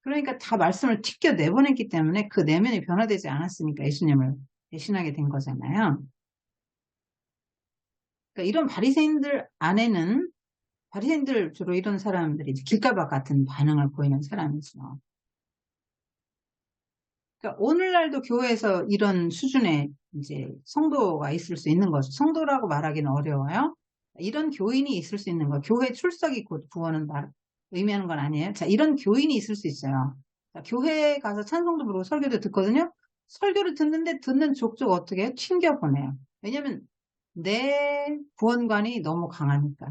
그러니까 다 말씀을 튀겨 내보냈기 때문에 그 내면이 변화되지 않았으니까 예수님을 배신하게 된 거잖아요. 그러니까 이런 바리새인들 안에는 바리새인들 주로 이런 사람들이 길가박 같은 반응을 보이는 사람이죠. 그러니까 오늘날도 교회에서 이런 수준의 이제 성도가 있을 수 있는 거죠. 성도라고 말하기는 어려워요. 이런 교인이 있을 수 있는 거. 교회 출석이 곧 구원은 의미하는 건 아니에요. 자, 이런 교인이 있을 수 있어요. 자, 교회에 가서 찬송도 부르고 설교도 듣거든요. 설교를 듣는데 듣는 족족 어떻게 해요? 튕겨보내요. 왜냐면 내 구원관이 너무 강하니까.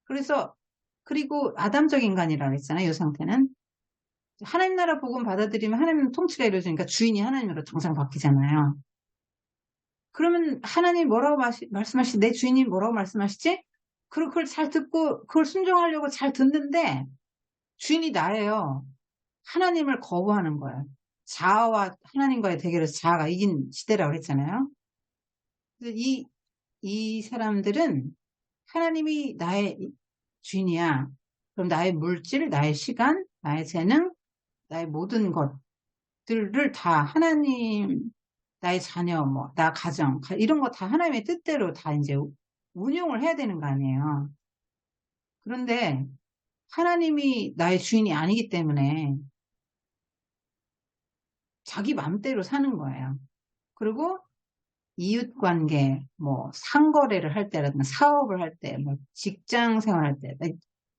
그래서 그리고 아담적 인간이라고 했잖아요. 이 상태는. 하나님 나라 복음 받아들이면 하나님 통치가 이루어지니까 주인이 하나님으로 당장 바뀌잖아요. 그러면 하나님 뭐라고 말씀하시지? 내 주인이 뭐라고 말씀하시지? 그걸 잘 듣고 그걸 순종하려고 잘 듣는데 주인이 나예요. 하나님을 거부하는 거예요. 자아와 하나님과의 대결에서 자아가 이긴 시대라고 그랬잖아요. 그래서 이 사람들은 하나님이 나의 주인이야. 그럼 나의 물질, 나의 시간, 나의 재능, 나의 모든 것들을 다 하나님, 나의 자녀, 나 가정, 이런 거 다 하나님의 뜻대로 다 이제 운용을 해야 되는 거 아니에요. 그런데 하나님이 나의 주인이 아니기 때문에 자기 맘대로 사는 거예요. 그리고 이웃관계, 상거래를 할 때라든가 사업을 할 때, 직장 생활할 때,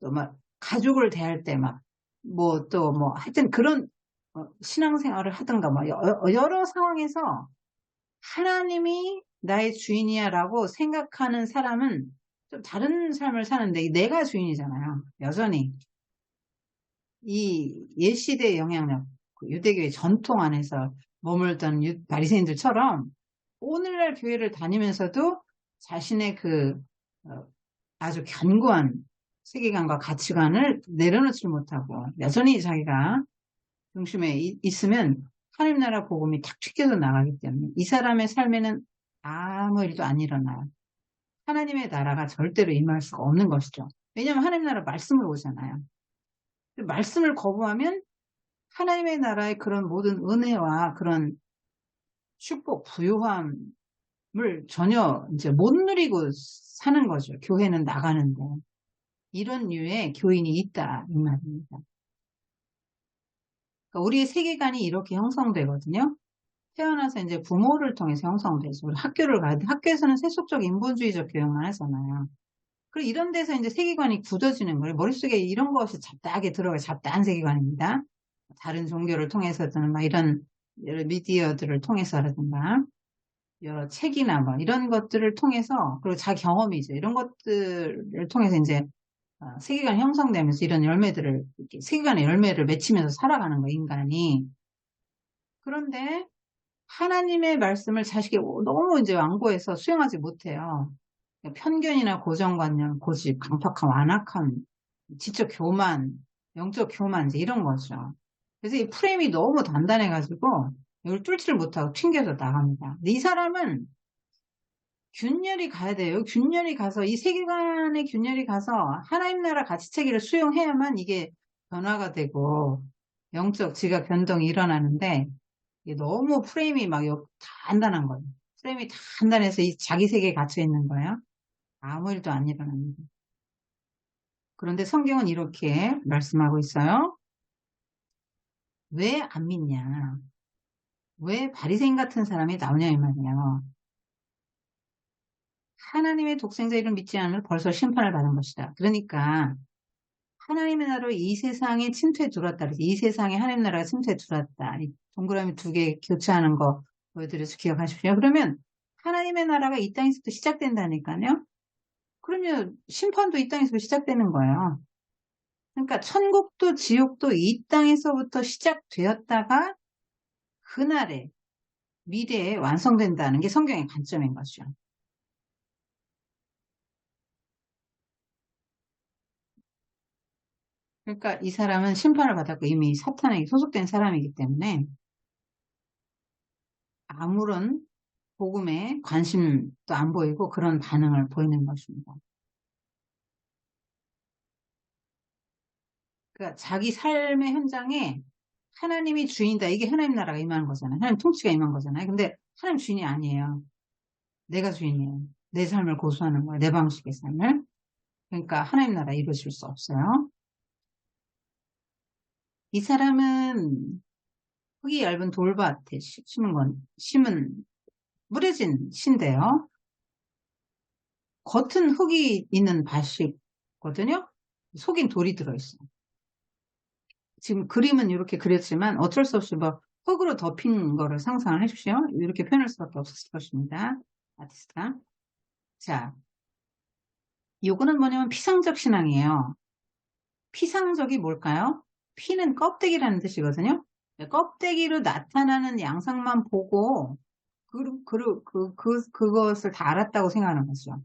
또 가족을 대할 때 하여튼 그런 신앙생활을 하든가 여러 상황에서 하나님이 나의 주인이야라고 생각하는 사람은 좀 다른 삶을 사는데 내가 주인이잖아요. 여전히 이 옛시대의 영향력, 유대교의 전통 안에서 머물던 바리새인들처럼 오늘날 교회를 다니면서도 자신의 아주 견고한 세계관과 가치관을 내려놓지 못하고 여전히 자기가 중심에 있으면 하나님 나라 복음이 탁 튀겨서 나가기 때문에 이 사람의 삶에는 아무 일도 안 일어나요. 하나님의 나라가 절대로 임할 수가 없는 것이죠. 왜냐하면 하나님 나라 말씀으로 오잖아요. 말씀을 거부하면 하나님의 나라의 그런 모든 은혜와 그런 축복, 부유함을 전혀 이제 못 누리고 사는 거죠. 교회는 나가는데. 이런 류의 교인이 있다, 이 말입니다. 그러니까 우리의 세계관이 이렇게 형성되거든요. 태어나서 이제 부모를 통해서 형성되죠. 우리 학교를 가야 돼. 학교에서는 세속적 인본주의적 교육만 하잖아요. 그리고 이런 데서 이제 세계관이 굳어지는 거예요. 머릿속에 이런 것이 잡다하게 들어가 잡다한 세계관입니다. 다른 종교를 통해서든 이런 여러 미디어들을 통해서라든가 여러 책이나 이런 것들을 통해서 그리고 자기 경험이죠. 이런 것들을 통해서 이제 세계관이 형성되면서 이런 세계관의 열매를 맺히면서 살아가는 거 인간이. 그런데 하나님의 말씀을 자식이 너무 이제 완고해서 수용하지 못해요. 편견이나 고정관념, 고집, 강팍함, 완악함, 지적 교만, 영적 교만 이제 이런 거죠. 그래서 이 프레임이 너무 단단해가지고 이걸 뚫지를 못하고 튕겨서 나갑니다. 근데 이 사람은 균열이 가야 돼요. 균열이 가서 이 세계관의 균열이 가서 하나님 나라 가치체계를 수용해야만 이게 변화가 되고 영적 지각 변동이 일어나는데 이게 너무 프레임이 단단한 거예요. 프레임이 단단해서 이 자기 세계에 갇혀 있는 거예요. 아무 일도 안 일어납니다. 그런데 성경은 이렇게 말씀하고 있어요. 왜 안 믿냐? 왜 바리새인 같은 사람이 나오냐 이 말이에요. 하나님의 독생자 이름 믿지 않으면 벌써 심판을 받은 것이다. 그러니까 하나님의 나라로 이 세상에 침투해 들어왔다. 이 세상에 하나님 나라가 침투해 들어왔다. 동그라미 2개 교체하는 거 보여드려서 기억하십시오. 그러면 하나님의 나라가 이 땅에서부터 시작된다니까요. 그러면 심판도 이 땅에서 시작되는 거예요. 그러니까 천국도 지옥도 이 땅에서부터 시작되었다가 그날에 미래에 완성된다는 게 성경의 관점인 거죠. 그러니까 이 사람은 심판을 받았고 이미 사탄에게 소속된 사람이기 때문에 아무런 복음에 관심도 안 보이고 그런 반응을 보이는 것입니다. 그러니까 자기 삶의 현장에 하나님이 주인이다. 이게 하나님 나라가 임하는 거잖아요. 하나님 통치가 임한 거잖아요. 근데 하나님 주인이 아니에요. 내가 주인이에요. 내 삶을 고수하는 거예요. 내 방식의 삶을. 그러니까 하나님 나라 이루어질 수 없어요. 이 사람은 흙이 얇은 돌밭에 심은 무뎌진 씨인데요. 겉은 흙이 있는 밭이거든요. 속인 돌이 들어있어요. 지금 그림은 이렇게 그렸지만 어쩔 수 없이 뭐 흙으로 덮인 거를 상상을 해주십시오. 이렇게 표현할 수밖에 없었을 것입니다. 아티스트가. 자, 요거는 뭐냐면 피상적 신앙이에요. 피상적이 뭘까요? 피는 껍데기라는 뜻이거든요. 껍데기로 나타나는 양상만 보고 그것을 다 알았다고 생각하는 거죠.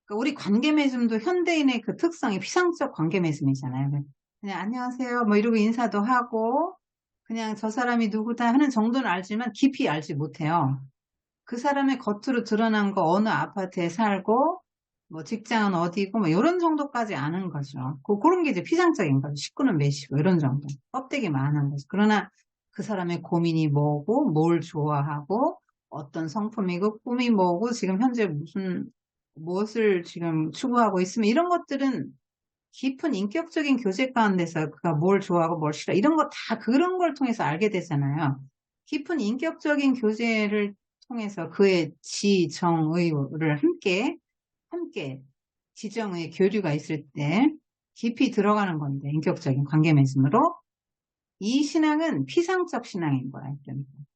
그러니까 우리 관계 맺음도 현대인의 그 특성이 피상적 관계 맺음이잖아요. 그냥 안녕하세요 뭐 이러고 인사도 하고 그냥 저 사람이 누구다 하는 정도는 알지만 깊이 알지 못해요. 그 사람의 겉으로 드러난 거 어느 아파트에 살고 뭐 직장은 어디고 뭐 이런 정도까지 아는 거죠. 그런 게 이제 피상적인 거죠. 식구는 몇이고 이런 정도. 껍데기만 아는 거죠. 그러나 그 사람의 고민이 뭐고 뭘 좋아하고 어떤 성품이고 꿈이 뭐고 지금 현재 무엇을 지금 추구하고 있으면 이런 것들은 깊은 인격적인 교제 가운데서 그가 뭘 좋아하고 뭘 싫어 이런 거 다 그런 걸 통해서 알게 되잖아요. 깊은 인격적인 교제를 통해서 그의 지정의를 함께 지정의 교류가 있을 때 깊이 들어가는 건데 인격적인 관계 맺음으로 이 신앙은 피상적 신앙인 거예요.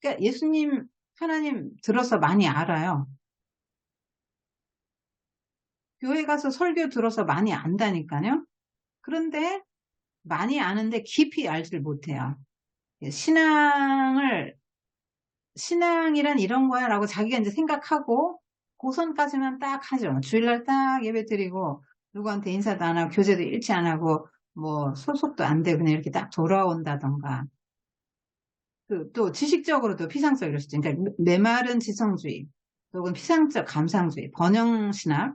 그러니까 예수님 하나님 들어서 많이 알아요. 교회 가서 설교 들어서 많이 안다니까요. 그런데 많이 아는데 깊이 알지를 못해요. 신앙이란 이런 거야 라고 자기가 이제 생각하고 고선까지만 딱 하죠. 주일날 딱 예배 드리고 누구한테 인사도 안 하고 교제도 일치 안 하고 뭐 소속도 안 되고 그냥 이렇게 딱 돌아온다던가 또 지식적으로도 피상적 이럴 수 있죠. 그러니까 메마른 지성주의 혹은 피상적 감상주의 번영신학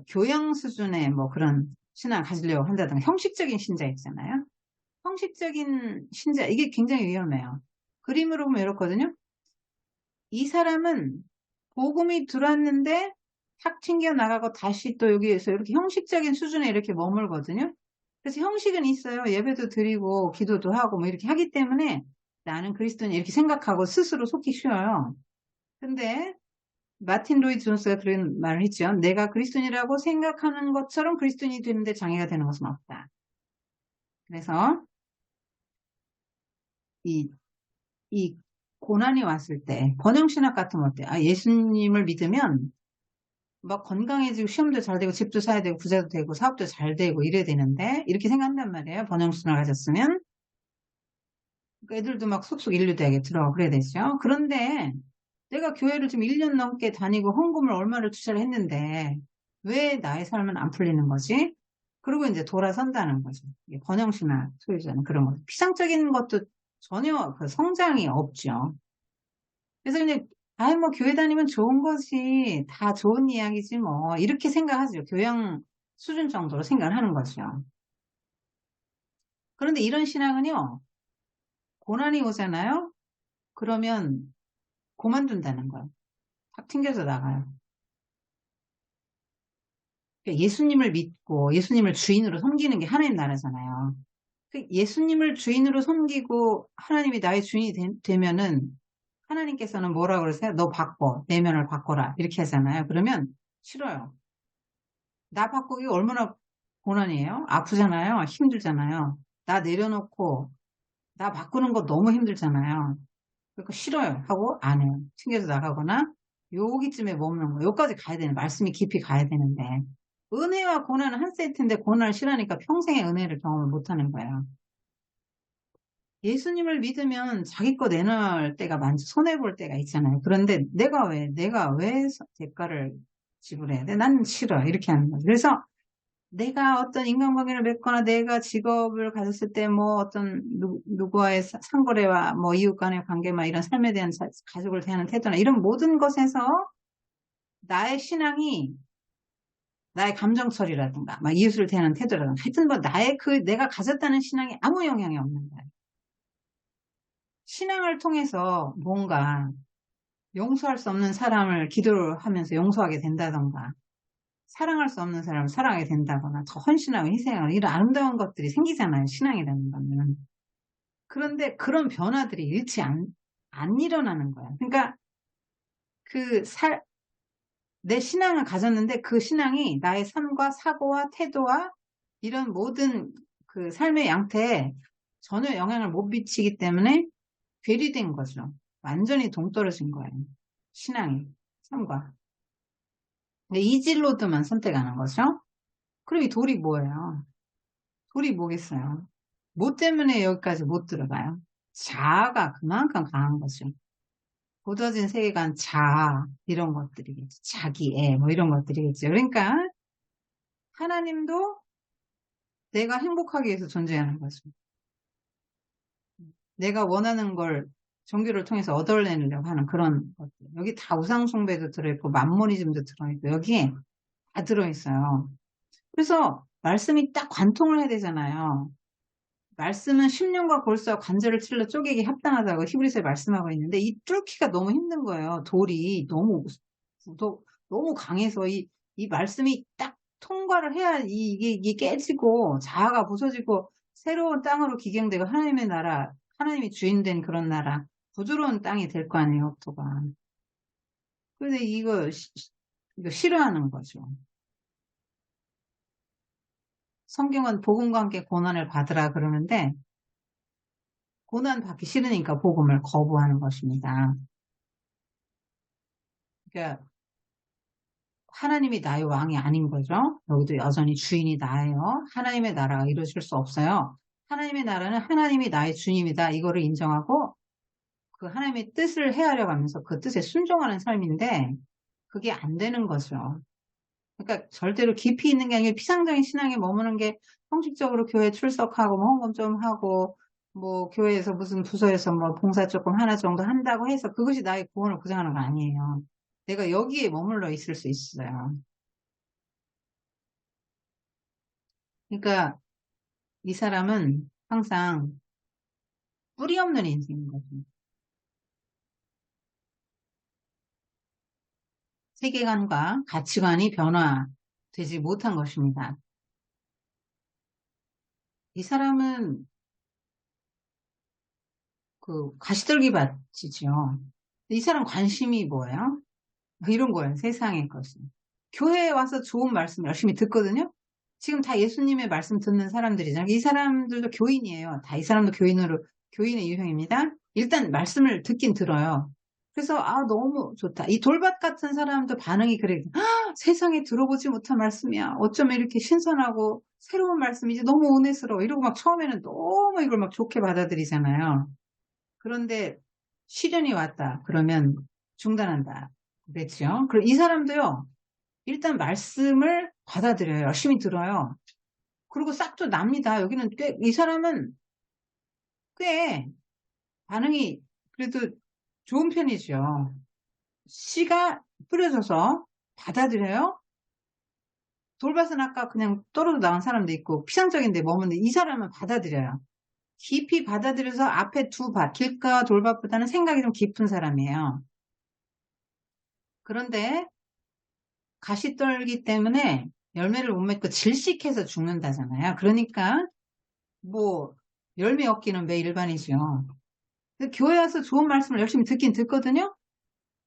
교양 수준의 뭐 그런 신앙을 가지려고 한다든가 형식적인 신자 있잖아요. 형식적인 신자 이게 굉장히 위험해요. 그림으로 보면 이렇거든요. 이 사람은 복음이 들어왔는데 탁 튕겨 나가고 다시 또 여기에서 이렇게 형식적인 수준에 이렇게 머물거든요. 그래서 형식은 있어요. 예배도 드리고 기도도 하고 뭐 이렇게 하기 때문에 나는 그리스도인 이렇게 생각하고 스스로 속기 쉬워요. 근데 마틴 로이드 존스가 그런 말을 했죠. 내가 그리스도인이라고 생각하는 것처럼 그리스도인이 되는데 장애가 되는 것은 없다. 그래서 이, 이 고난이 왔을 때 번영신학 같은 거 어때? 예수님을 믿으면 막 건강해지고 시험도 잘 되고 집도 사야 되고 부자도 되고 사업도 잘 되고 이래야 되는데 이렇게 생각한단 말이에요. 번영신학 가졌으면. 그러니까 애들도 막 속속 인류대학에 들어가고 그래야 되죠. 그런데 내가 교회를 지금 1년 넘게 다니고 헌금을 얼마를 투자를 했는데 왜 나의 삶은 안 풀리는 거지? 그리고 이제 돌아선다는 거죠. 번영신학 소유자는 그런 거. 피상적인 것도 전혀 그 성장이 없죠. 그래서 그냥 뭐 교회 다니면 좋은 거지. 다 좋은 이야기지 뭐. 이렇게 생각하죠. 교양 수준 정도로 생각을 하는 거죠. 그런데 이런 신앙은요. 고난이 오잖아요. 그러면 그만둔다는 거예요. 확 튕겨져 나가요. 그러니까 예수님을 믿고 예수님을 주인으로 섬기는 게 하나님 나라잖아요. 예수님을 주인으로 섬기고 하나님이 나의 주인이 되면은 하나님께서는 뭐라 그러세요? 너 바꿔. 내면을 바꿔라. 이렇게 하잖아요. 그러면 싫어요. 나 바꾸기 얼마나 고난이에요? 아프잖아요. 힘들잖아요. 나 내려놓고 나 바꾸는 거 너무 힘들잖아요. 그러니까 싫어요. 하고 안 해요. 튕겨서 나가거나 여기쯤에 머무는 거. 여기까지 가야 되는 말씀이 깊이 가야 되는데 은혜와 고난은 한 세트인데 고난을 싫어하니까 평생의 은혜를 경험을 못하는 거예요. 예수님을 믿으면 자기 거 내놓을 때가 많지, 손해볼 때가 있잖아요. 그런데 내가 왜 대가를 지불해야 돼? 난 싫어. 이렇게 하는 거죠. 그래서 내가 어떤 인간관계를 맺거나 내가 직업을 가졌을 때 뭐 어떤 누구와의 상거래와 뭐 이웃 간의 관계나 이런 삶에 대한 가족을 대하는 태도나 이런 모든 것에서 나의 신앙이 나의 감정 처리라든가 막 이웃을 대하는 태도라든가 하여튼 뭐 내가 가졌다는 신앙이 아무 영향이 없는 거예요. 신앙을 통해서 뭔가 용서할 수 없는 사람을 기도를 하면서 용서하게 된다던가 사랑할 수 없는 사람을 사랑하게 된다거나 더 헌신하고 희생하고 이런 아름다운 것들이 생기잖아요. 신앙이라는 거는. 그런데 그런 변화들이 안 일어나는 거야. 그러니까 그 내 신앙을 가졌는데 그 신앙이 나의 삶과 사고와 태도와 이런 모든 그 삶의 양태에 전혀 영향을 못 미치기 때문에 괴리된 거죠. 완전히 동떨어진 거예요. 신앙이, 삶과. 근데 이질로드만 선택하는 거죠. 그럼 이 돌이 뭐예요? 돌이 뭐겠어요? 뭐 때문에 여기까지 못 들어가요? 자아가 그만큼 강한 거죠. 굳어진 세계관, 자아, 이런 것들이겠죠. 자기애, 뭐 이런 것들이겠죠. 그러니까 하나님도 내가 행복하기 위해서 존재하는 거죠. 내가 원하는 걸 종교를 통해서 얻어내려고 하는 그런 것들. 여기 다 우상숭배도 들어있고, 만모니즘도 들어있고, 여기에 다 들어있어요. 그래서 말씀이 딱 관통을 해야 되잖아요. 말씀은 십년과 골수와 관절을 찔러 쪼개기 합당하다고 히브리서에 말씀하고 있는데 이 뚫기가 너무 힘든 거예요. 돌이 너무 강해서 이 말씀이 딱 통과를 해야 이게 깨지고 자아가 부서지고 새로운 땅으로 기경되고 하나님의 나라, 하나님이 주인된 그런 나라, 부드러운 땅이 될 거 아니에요, 옥토가. 근데 이거 싫어하는 거죠. 성경은 복음과 함께 고난을 받으라 그러는데 고난 받기 싫으니까 복음을 거부하는 것입니다. 그러니까 하나님이 나의 왕이 아닌 거죠. 여기도 여전히 주인이 나예요. 하나님의 나라가 이루어질 수 없어요. 하나님의 나라는 하나님이 나의 주님이다. 이거를 인정하고 그 하나님의 뜻을 헤아려 가면서 그 뜻에 순종하는 삶인데 그게 안 되는 거죠. 그러니까 절대로 깊이 있는 게 아니라 피상적인 신앙에 머무는 게 형식적으로 교회 출석하고 뭐 헌금 좀 하고 뭐 교회에서 무슨 부서에서 뭐 봉사 조금 하나 정도 한다고 해서 그것이 나의 구원을 보장하는 거 아니에요. 내가 여기에 머물러 있을 수 있어요. 그러니까 이 사람은 항상 뿌리 없는 인생인 거죠. 세계관과 가치관이 변화되지 못한 것입니다. 이 사람은 그 가시떨기 밭이죠. 이 사람 관심이 뭐예요? 뭐 이런 거예요. 세상의 것이. 교회에 와서 좋은 말씀 열심히 듣거든요. 지금 다 예수님의 말씀 듣는 사람들이잖아요. 이 사람들도 교인이에요. 다 이 사람도 교인의 유형입니다. 일단 말씀을 듣긴 들어요. 그래서 너무 좋다. 이 돌밭 같은 사람도 반응이 그래. 세상에 들어보지 못한 말씀이야. 어쩌면 이렇게 신선하고 새로운 말씀이지. 너무 은혜스러워. 이러고 막 처음에는 너무 이걸 막 좋게 받아들이잖아요. 그런데 시련이 왔다. 그러면 중단한다. 그랬죠. 그리고 이 사람도요. 일단 말씀을 받아들여요. 열심히 들어요. 그리고 싹도 납니다. 여기는 이 사람은 꽤 반응이 그래도 좋은 편이죠. 씨가 뿌려져서 받아들여요. 돌밭은 아까 그냥 떨어져 나온 사람도 있고 피상적인데 머무는데 이 사람은 받아들여요. 깊이 받아들여서 앞에 두 밭, 길가 돌밭보다는 생각이 좀 깊은 사람이에요. 그런데 가시떨기 때문에 열매를 못 맺고 질식해서 죽는다잖아요. 그러니까 뭐 열매 얻기는 매 일반이죠. 교회 와서 좋은 말씀을 열심히 듣긴 듣거든요.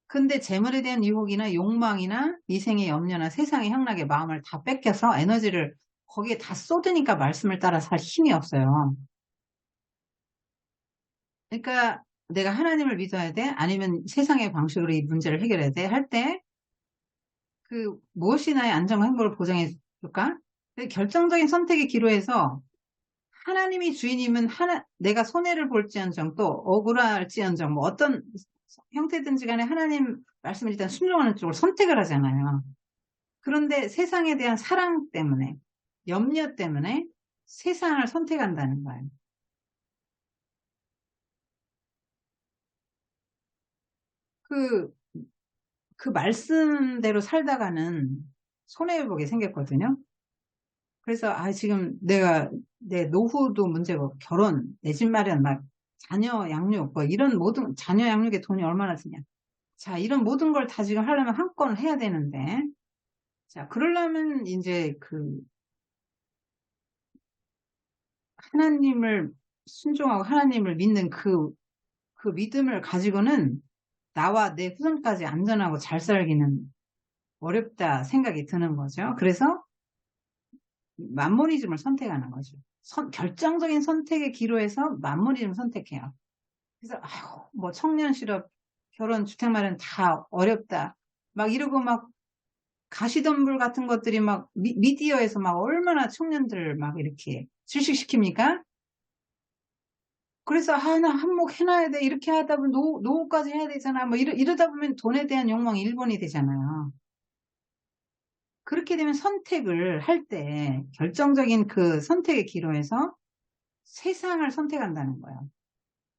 근데 재물에 대한 유혹이나 욕망이나 이생의 염려나 세상의 향락에 마음을 다 뺏겨서 에너지를 거기에 다 쏟으니까 말씀을 따라 살 힘이 없어요. 그러니까 내가 하나님을 믿어야 돼? 아니면 세상의 방식으로 이 문제를 해결해야 돼? 할 때 그 무엇이 나의 안정과 행복을 보장해 그럴까? 결정적인 선택의 기로에서 하나님이 주인이면 내가 손해를 볼지언정 또 억울할지언정 뭐 어떤 형태든지 간에 하나님 말씀을 일단 순종하는 쪽을 선택을 하잖아요. 그런데 세상에 대한 사랑 때문에, 염려 때문에 세상을 선택한다는 거예요. 그, 그 말씀대로 살다가는 손해보게 생겼거든요. 그래서, 지금 내 노후도 문제고, 결혼, 내 집 마련, 막, 자녀 양육, 뭐, 이런 모든, 자녀 양육에 돈이 얼마나 드냐. 자, 이런 모든 걸 다 지금 하려면 한 건을 해야 되는데, 자, 그러려면 이제 하나님을 순종하고 하나님을 믿는 그 믿음을 가지고는 나와 내 후손까지 안전하고 잘 살기는 어렵다 생각이 드는 거죠. 그래서 만모니즘을 선택하는 거죠. 결정적인 선택의 기로에서 만모니즘을 선택해요. 그래서 아유, 뭐 청년 실업, 결혼, 주택 마련 다 어렵다. 막 이러고 막 가시덤불 같은 것들이 막 미디어에서 막 얼마나 청년들 막 이렇게 질식시킵니까? 그래서 나 한몫 해놔야 돼. 이렇게 하다 보면 노후까지 해야 되잖아. 뭐 이러다 보면 돈에 대한 욕망이 일본이 되잖아요. 그렇게 되면 선택을 할 때 결정적인 그 선택의 기로에서 세상을 선택한다는 거예요.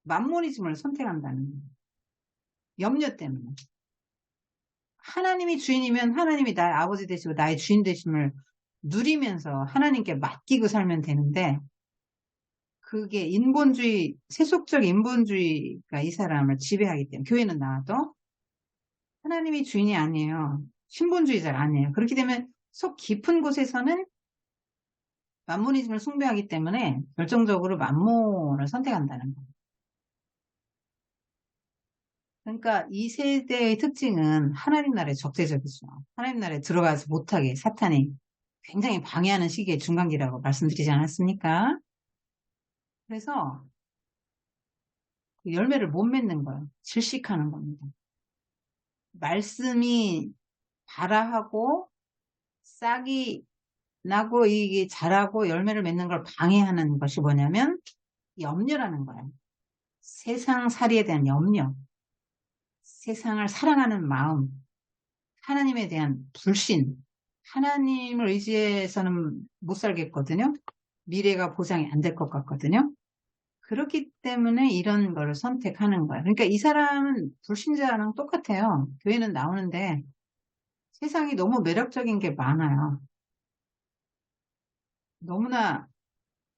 만모니즘을 선택한다는 거예요. 염려 때문에. 하나님이 주인이면 하나님이 나의 아버지 되시고 나의 주인 되심을 누리면서 하나님께 맡기고 살면 되는데 그게 세속적 인본주의가 이 사람을 지배하기 때문에 교회는 나와도 하나님이 주인이 아니에요. 신본주의자가 아니에요. 그렇게 되면 속 깊은 곳에서는 만모니즘을 숭배하기 때문에 결정적으로 만몬을 선택한다는 거예요. 그러니까 이 세대의 특징은 하나님 나라에 적대적이죠. 하나님 나라에 들어가서 못하게 사탄이 굉장히 방해하는 시기의 중간기라고 말씀드리지 않았습니까? 그래서 그 열매를 못 맺는 거예요. 질식하는 겁니다. 말씀이 발아하고 싹이 나고 이게 자라고 열매를 맺는 걸 방해하는 것이 뭐냐면 염려라는 거예요. 세상살이에 대한 염려, 세상을 사랑하는 마음, 하나님에 대한 불신, 하나님을 의지해서는 못 살겠거든요. 미래가 보장이 안 될 것 같거든요. 그렇기 때문에 이런 거를 선택하는 거예요. 그러니까 이 사람은 불신자랑 똑같아요. 교회는 나오는데 세상이 너무 매력적인 게 많아요. 너무나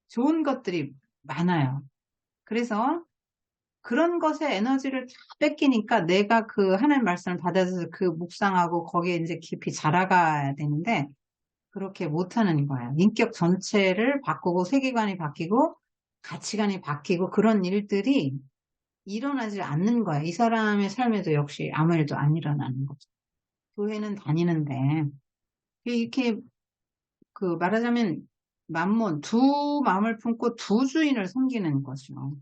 좋은 것들이 많아요. 그래서 그런 것에 에너지를 다 뺏기니까 내가 그 하나님 말씀을 받아서 그 묵상하고 거기에 이제 깊이 자라가야 되는데 그렇게 못하는 거예요. 인격 전체를 바꾸고 세계관이 바뀌고 가치관이 바뀌고 그런 일들이 일어나지 않는 거예요. 이 사람의 삶에도 역시 아무 일도 안 일어나는 거죠. 교회는 다니는데 이렇게 그 말하자면 만몬 두 마음을 품고 두 주인을 섬기는 거죠.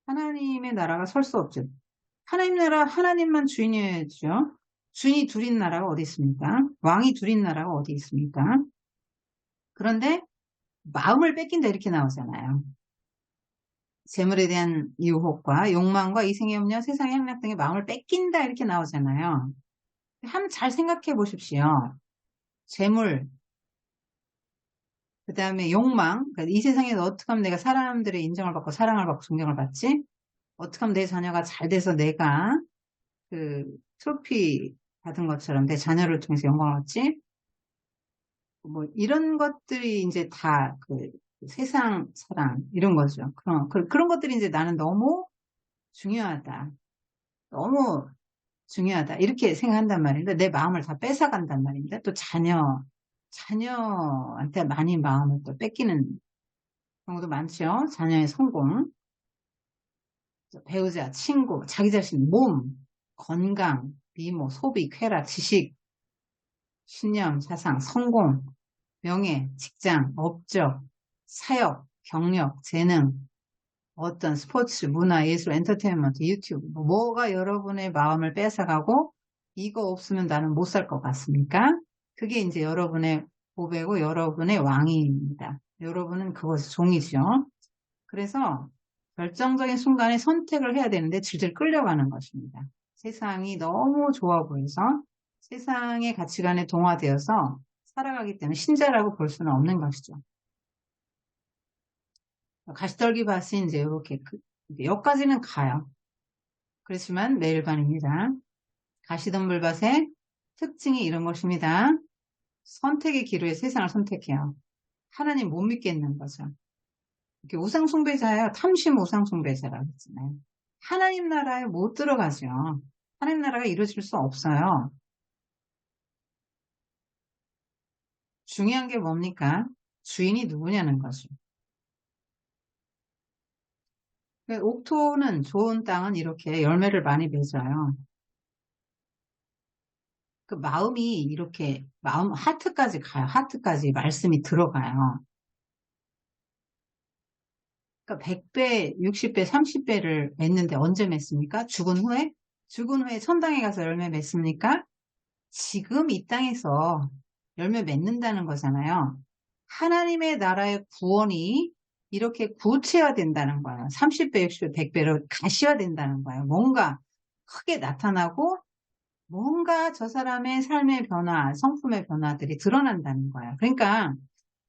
하나님의 나라가 설 수 없죠. 하나님 나라 하나님만 주인이죠. 주인이 둘인 나라가 어디 있습니까? 왕이 둘인 나라가 어디 있습니까? 그런데 마음을 뺏긴다 이렇게 나오잖아요. 재물에 대한 유혹과 욕망과 이생의 염려, 세상의 향락 등의 마음을 뺏긴다 이렇게 나오잖아요. 한번 잘 생각해 보십시오. 재물, 그 다음에 욕망, 그러니까 이 세상에서 어떻게 하면 내가 사람들의 인정을 받고 사랑을 받고 존경을 받지? 어떻게 하면 내 자녀가 잘 돼서 내가 그 트로피 받은 것처럼 내 자녀를 통해서 영광을 얻지? 뭐 이런 것들이 이제 다 그 세상 사랑 이런 거죠. 그런 것들이 이제 나는 너무 중요하다. 너무 중요하다. 이렇게 생각한단 말입니다. 내 마음을 다 뺏어간단 말입니다. 또 자녀한테 많이 마음을 또 뺏기는 경우도 많죠. 자녀의 성공, 배우자, 친구, 자기 자신, 몸, 건강, 미모, 소비, 쾌락, 지식, 신념, 사상, 성공, 명예, 직장, 업적, 사역, 경력, 재능, 어떤 스포츠, 문화, 예술, 엔터테인먼트, 유튜브, 뭐가 여러분의 마음을 뺏어가고 이거 없으면 나는 못 살 것 같습니까? 그게 이제 여러분의 보배고 여러분의 왕위입니다. 여러분은 그것의 종이죠. 그래서 결정적인 순간에 선택을 해야 되는데 질질 끌려가는 것입니다. 세상이 너무 좋아 보여서 세상의 가치관에 동화되어서 살아가기 때문에 신자라고 볼 수는 없는 것이죠. 가시떨기 밭이 이제 이렇게 여기까지는 가요. 그렇지만 매일반입니다. 가시덤불밭의 특징이 이런 것입니다. 선택의 기로에 세상을 선택해요. 하나님 못 믿겠는 거죠. 이렇게 우상숭배자예요. 탐심 우상숭배자라고 했잖아요. 하나님 나라에 못 들어가죠. 하나님 나라가 이루어질 수 없어요. 중요한 게 뭡니까? 주인이 누구냐는 거죠. 옥토는 좋은 땅은 이렇게 열매를 많이 맺어요. 그 마음이 이렇게 마음 하트까지 가요. 하트까지 말씀이 들어가요. 그러니까 100배, 60배, 30배를 맺는데 언제 맺습니까? 죽은 후에? 죽은 후에 천당에 가서 열매 맺습니까? 지금 이 땅에서 열매 맺는다는 거잖아요. 하나님의 나라의 구원이 이렇게 구체화된다는 거예요. 30배, 60배, 100배로 가시화된다는 거예요. 뭔가 크게 나타나고 뭔가 저 사람의 삶의 변화, 성품의 변화들이 드러난다는 거예요. 그러니까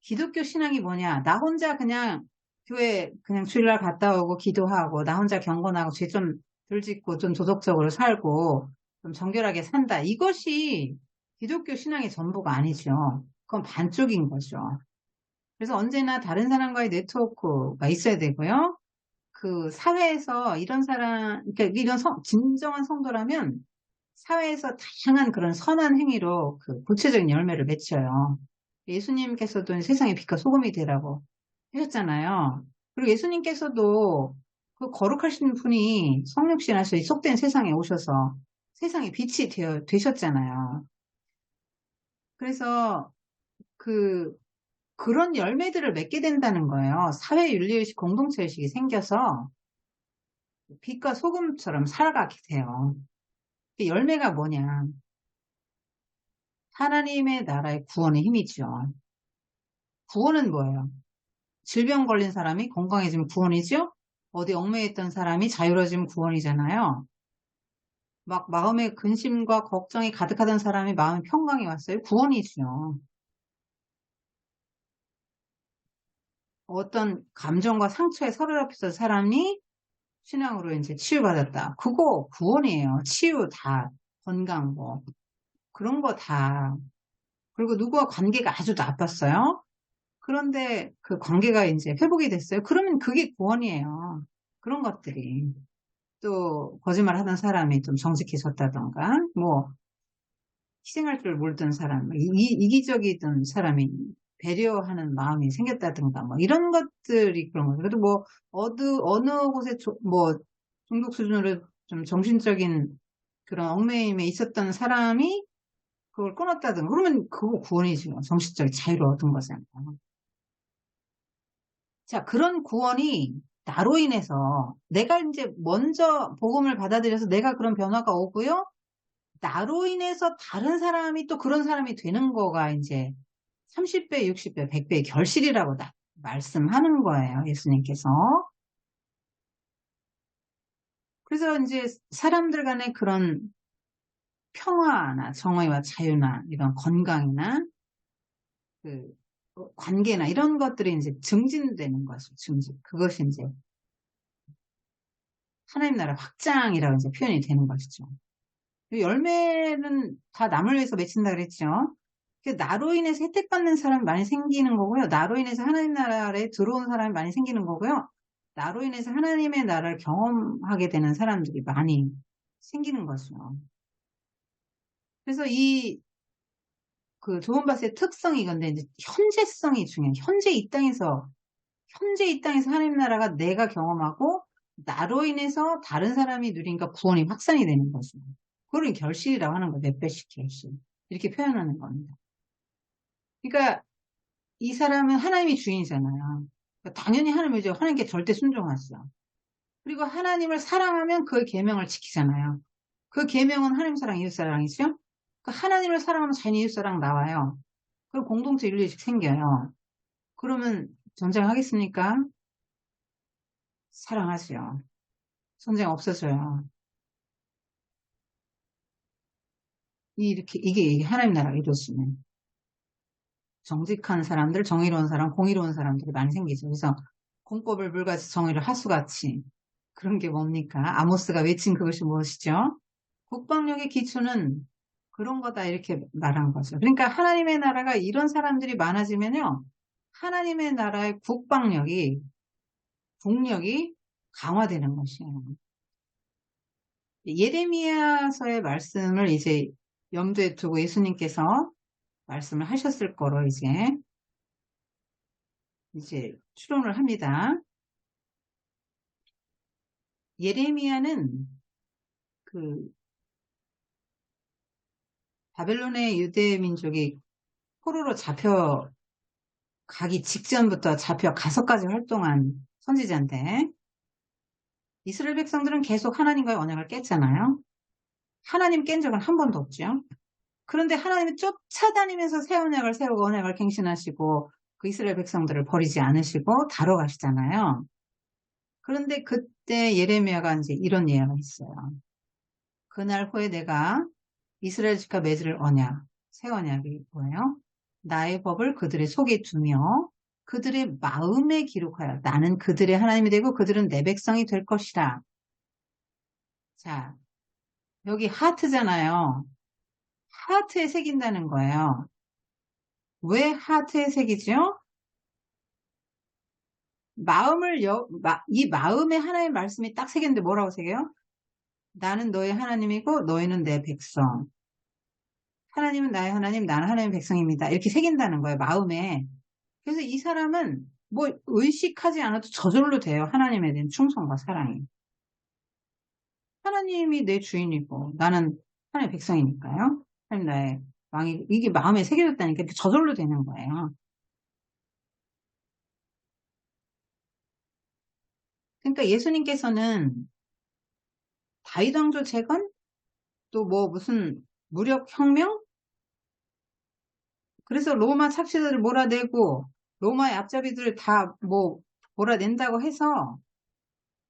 기독교 신앙이 뭐냐? 나 혼자 그냥 교회 그냥 주일날 갔다 오고 기도하고 나 혼자 경건하고 죄 좀 덜 짓고 좀 도덕적으로 살고 좀 정결하게 산다. 이것이 기독교 신앙의 전부가 아니죠. 그건 반쪽인 거죠. 그래서 언제나 다른 사람과의 네트워크가 있어야 되고요. 그 사회에서 이런 사람, 그러니까 이런 진정한 성도라면 사회에서 다양한 그런 선한 행위로 그 구체적인 열매를 맺혀요. 예수님께서도 세상의 빛과 소금이 되라고 하셨잖아요. 그리고 예수님께서도 그 거룩하신 분이 성육신하셔서 이 속된 세상에 오셔서 세상의 빛이 되셨잖아요. 그래서 그런 열매들을 맺게 된다는 거예요. 사회윤리의식, 공동체의식이 생겨서 빛과 소금처럼 살아가게 돼요. 열매가 뭐냐? 하나님의 나라의 구원의 힘이죠. 구원은 뭐예요? 질병 걸린 사람이 건강해지면 구원이죠? 어디 얽매여 있던 사람이 자유로워지면 구원이잖아요. 막 마음에 근심과 걱정이 가득하던 사람이 마음의 평강이 왔어요. 구원이죠. 어떤 감정과 상처에 사로잡혔던 사람이 신앙으로 이제 치유받았다. 그거 구원이에요. 치유 다, 건강 뭐 그런 거 다. 그리고 누구와 관계가 아주 나빴어요. 그런데 그 관계가 이제 회복이 됐어요. 그러면 그게 구원이에요. 그런 것들이. 또 거짓말 하던 사람이 좀 정직해졌다던가 뭐 희생할 줄 모르던 사람, 이기적이던 사람이 배려하는 마음이 생겼다든가 뭐 이런 것들이 그런 거죠. 그래도 뭐 어느 곳에 뭐 중독 수준으로 좀 정신적인 그런 얽매임에 있었던 사람이 그걸 끊었다든가 그러면 그거 구원이죠. 정신적인 자유를 얻은 거잖아요. 자, 그런 구원이 나로 인해서 내가 이제 먼저 복음을 받아들여서 내가 그런 변화가 오고요. 나로 인해서 다른 사람이 또 그런 사람이 되는 거가 이제 30배, 60배, 100배의 결실이라고 말씀하는 거예요. 예수님께서. 그래서 이제 사람들 간의 그런 평화나 정의와 자유나 이런 건강이나 그 관계나 이런 것들이 이제 증진되는 거죠. 증진. 그것이 이제 하나님 나라 확장이라고 이제 표현이 되는 것이죠. 열매는 다 남을 위해서 맺힌다 그랬죠. 나로 인해서 혜택받는 사람이 많이 생기는 거고요. 나로 인해서 하나님 나라에 들어온 사람이 많이 생기는 거고요. 나로 인해서 하나님의 나라를 경험하게 되는 사람들이 많이 생기는 거죠. 그래서 그 좋은 밭의 특성이 이건데 이제 현재성이 중요해요. 현재 이 땅에서 하나님 나라가 내가 경험하고 나로 인해서 다른 사람이 누리니까 구원이 확산이 되는 거죠. 그걸 결실이라고 하는 거예요. 몇 배씩 결실. 이렇게 표현하는 겁니다. 그러니까 이 사람은 하나님이 주인이잖아요. 그러니까 당연히 하나님이죠. 하나님께 절대 순종하죠. 그리고 하나님을 사랑하면 그 계명을 지키잖아요. 그 계명은 하나님 사랑, 이웃 사랑이죠. 그 하나님을 사랑하면 자연 이웃 사랑 나와요. 그럼 공동체 윤리의식 생겨요. 그러면 전쟁하겠습니까? 사랑하죠. 전쟁 없어져요. 이게 하나님 나라가 이루어지면. 정직한 사람들, 정의로운 사람, 공의로운 사람들이 많이 생기죠. 그래서 공법을 불같이 정의를 하수같이. 그런 게 뭡니까? 아모스가 외친 그것이 무엇이죠? 국방력의 기초는 그런 거다 이렇게 말한 거죠. 그러니까 하나님의 나라가 이런 사람들이 많아지면요. 하나님의 나라의 국력이 강화되는 것이에요. 예레미야서의 말씀을 이제 염두에 두고 예수님께서 말씀을 하셨을 거로 이제 추론을 합니다. 예레미야는 그 바벨론의 유대 민족이 포로로 잡혀가기 직전부터 잡혀가서까지 활동한 선지자인데 이스라엘 백성들은 계속 하나님과의 언약을 깼잖아요. 하나님 깬 적은 한 번도 없죠. 그런데 하나님이 쫓아다니면서 새 언약을 세우고 언약을 갱신하시고 그 이스라엘 백성들을 버리지 않으시고 다뤄가시잖아요. 그런데 그때 예레미야가 이제 이런 예언을 했어요. 그날 후에 내가 이스라엘 집과 맺을 언약, 새 언약이 뭐예요? 나의 법을 그들의 속에 두며 그들의 마음에 기록하여 나는 그들의 하나님이 되고 그들은 내 백성이 될 것이라. 자, 여기 하트잖아요. 하트에 새긴다는 거예요. 왜 하트에 새기죠? 이 마음에 하나님의 말씀이 딱 새겼는데 뭐라고 새겨요? 나는 너의 하나님이고 너희는 내 백성. 하나님은 나의 하나님, 나는 하나님의 백성입니다. 이렇게 새긴다는 거예요, 마음에. 그래서 이 사람은 뭐 의식하지 않아도 저절로 돼요. 하나님에 대한 충성과 사랑이. 하나님이 내 주인이고 나는 하나님의 백성이니까요. 하나님 나의 왕이 이게 마음에 새겨졌다니까 이렇게 저절로 되는 거예요. 그러니까 예수님께서는 다윗 왕조 재건 또 뭐 무슨 무력 혁명 그래서 로마 착취들을 몰아내고 로마의 앞잡이들을 다 뭐 몰아낸다고 해서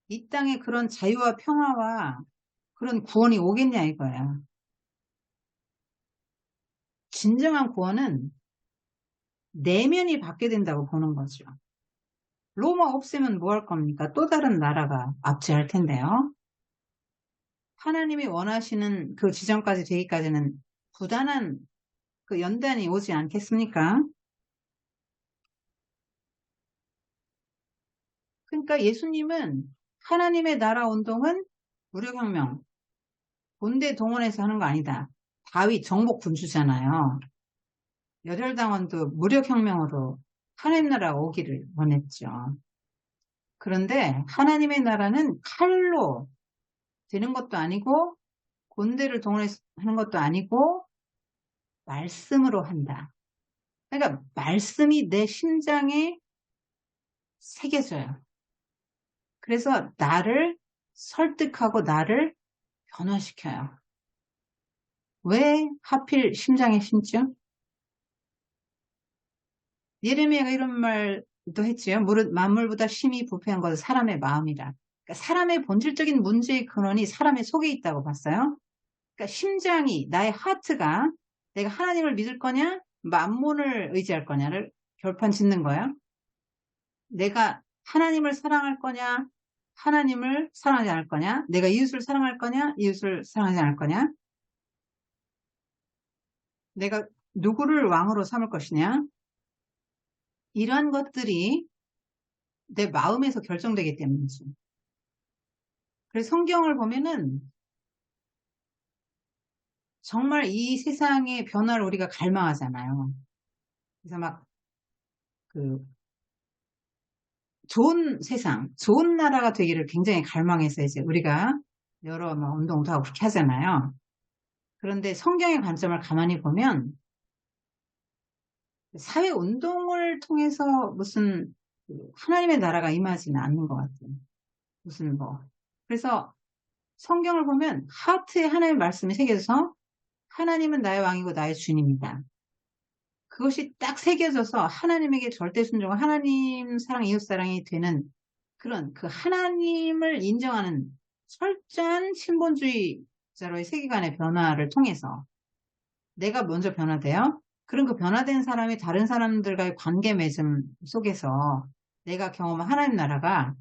이 땅에 그런 자유와 평화와 그런 구원이 오겠냐 이거야. 진정한 구원은 내면이 받게 된다고 보는 거죠. 로마 없애면 뭐 할 겁니까? 또 다른 나라가 압제할 텐데요. 하나님이 원하시는 그 지점까지 되기까지는 부단한 그 연단이 오지 않겠습니까? 그러니까 예수님은 하나님의 나라 운동은 무력혁명, 본대 동원해서 하는 거 아니다. 다윗 정복 군주잖아요. 열혈당원도 무력혁명으로 하나님 나라가 오기를 원했죠. 그런데 하나님의 나라는 칼로 되는 것도 아니고 군대를 동원해서 하는 것도 아니고 말씀으로 한다. 그러니까 말씀이 내 심장에 새겨져요. 그래서 나를 설득하고 나를 변화시켜요. 왜 하필 심장에 심죠? 예레미야가 이런 말도 했지요. 만물보다 심히 부패한 것은 사람의 마음이라. 그러니까 사람의 본질적인 문제의 근원이 사람의 속에 있다고 봤어요. 그러니까 심장이 나의 하트가 내가 하나님을 믿을 거냐 만몬을 의지할 거냐를 결판 짓는 거야. 내가 하나님을 사랑할 거냐 하나님을 사랑하지 않을 거냐 내가 이웃을 사랑할 거냐 이웃을 사랑하지 않을 거냐 내가 누구를 왕으로 삼을 것이냐 이러한 것들이 내 마음에서 결정되기 때문이지. 그래서 성경을 보면은 정말 이 세상의 변화를 우리가 갈망하잖아요. 그래서 막 그 좋은 세상, 좋은 나라가 되기를 굉장히 갈망해서 이제 우리가 여러 뭐 운동도 하고 그렇게 하잖아요. 그런데 성경의 관점을 가만히 보면 사회 운동을 통해서 무슨 하나님의 나라가 임하지는 않는 것 같아요. 무슨 뭐 그래서 성경을 보면 하트에 하나님의 말씀이 새겨져서 하나님은 나의 왕이고 나의 주님이다. 그것이 딱 새겨져서 하나님에게 절대 순종, 하나님 사랑, 이웃 사랑이 되는 그런 그 하나님을 인정하는 철저한 신본주의자로의 세계관의 변화를 통해서 내가 먼저 변화돼요. 그럼 그 변화된 사람이 다른 사람들과의 관계 맺음 속에서 내가 경험한 하나님 나라가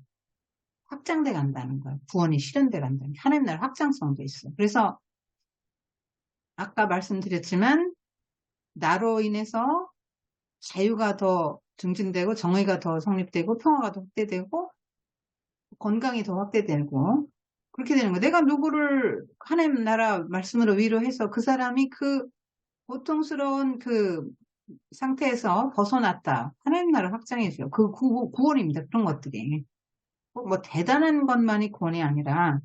확장돼 간다는 거예요. 구원이 실현돼 간다는 게 하나님 나라 확장성도 있어요. 그래서 아까 말씀드렸지만 나로 인해서 자유가 더 증진되고 정의가 더 성립되고 평화가 더 확대되고 건강이 더 확대되고 그렇게 되는 거예요. 내가 누구를 하나님 나라 말씀으로 위로해서 그 사람이 그 고통스러운 그 상태에서 벗어났다. 하나님 나라 확장해줘요. 그 구원입니다. 그런 것들이. 뭐 대단한 것만이 구원이 아니라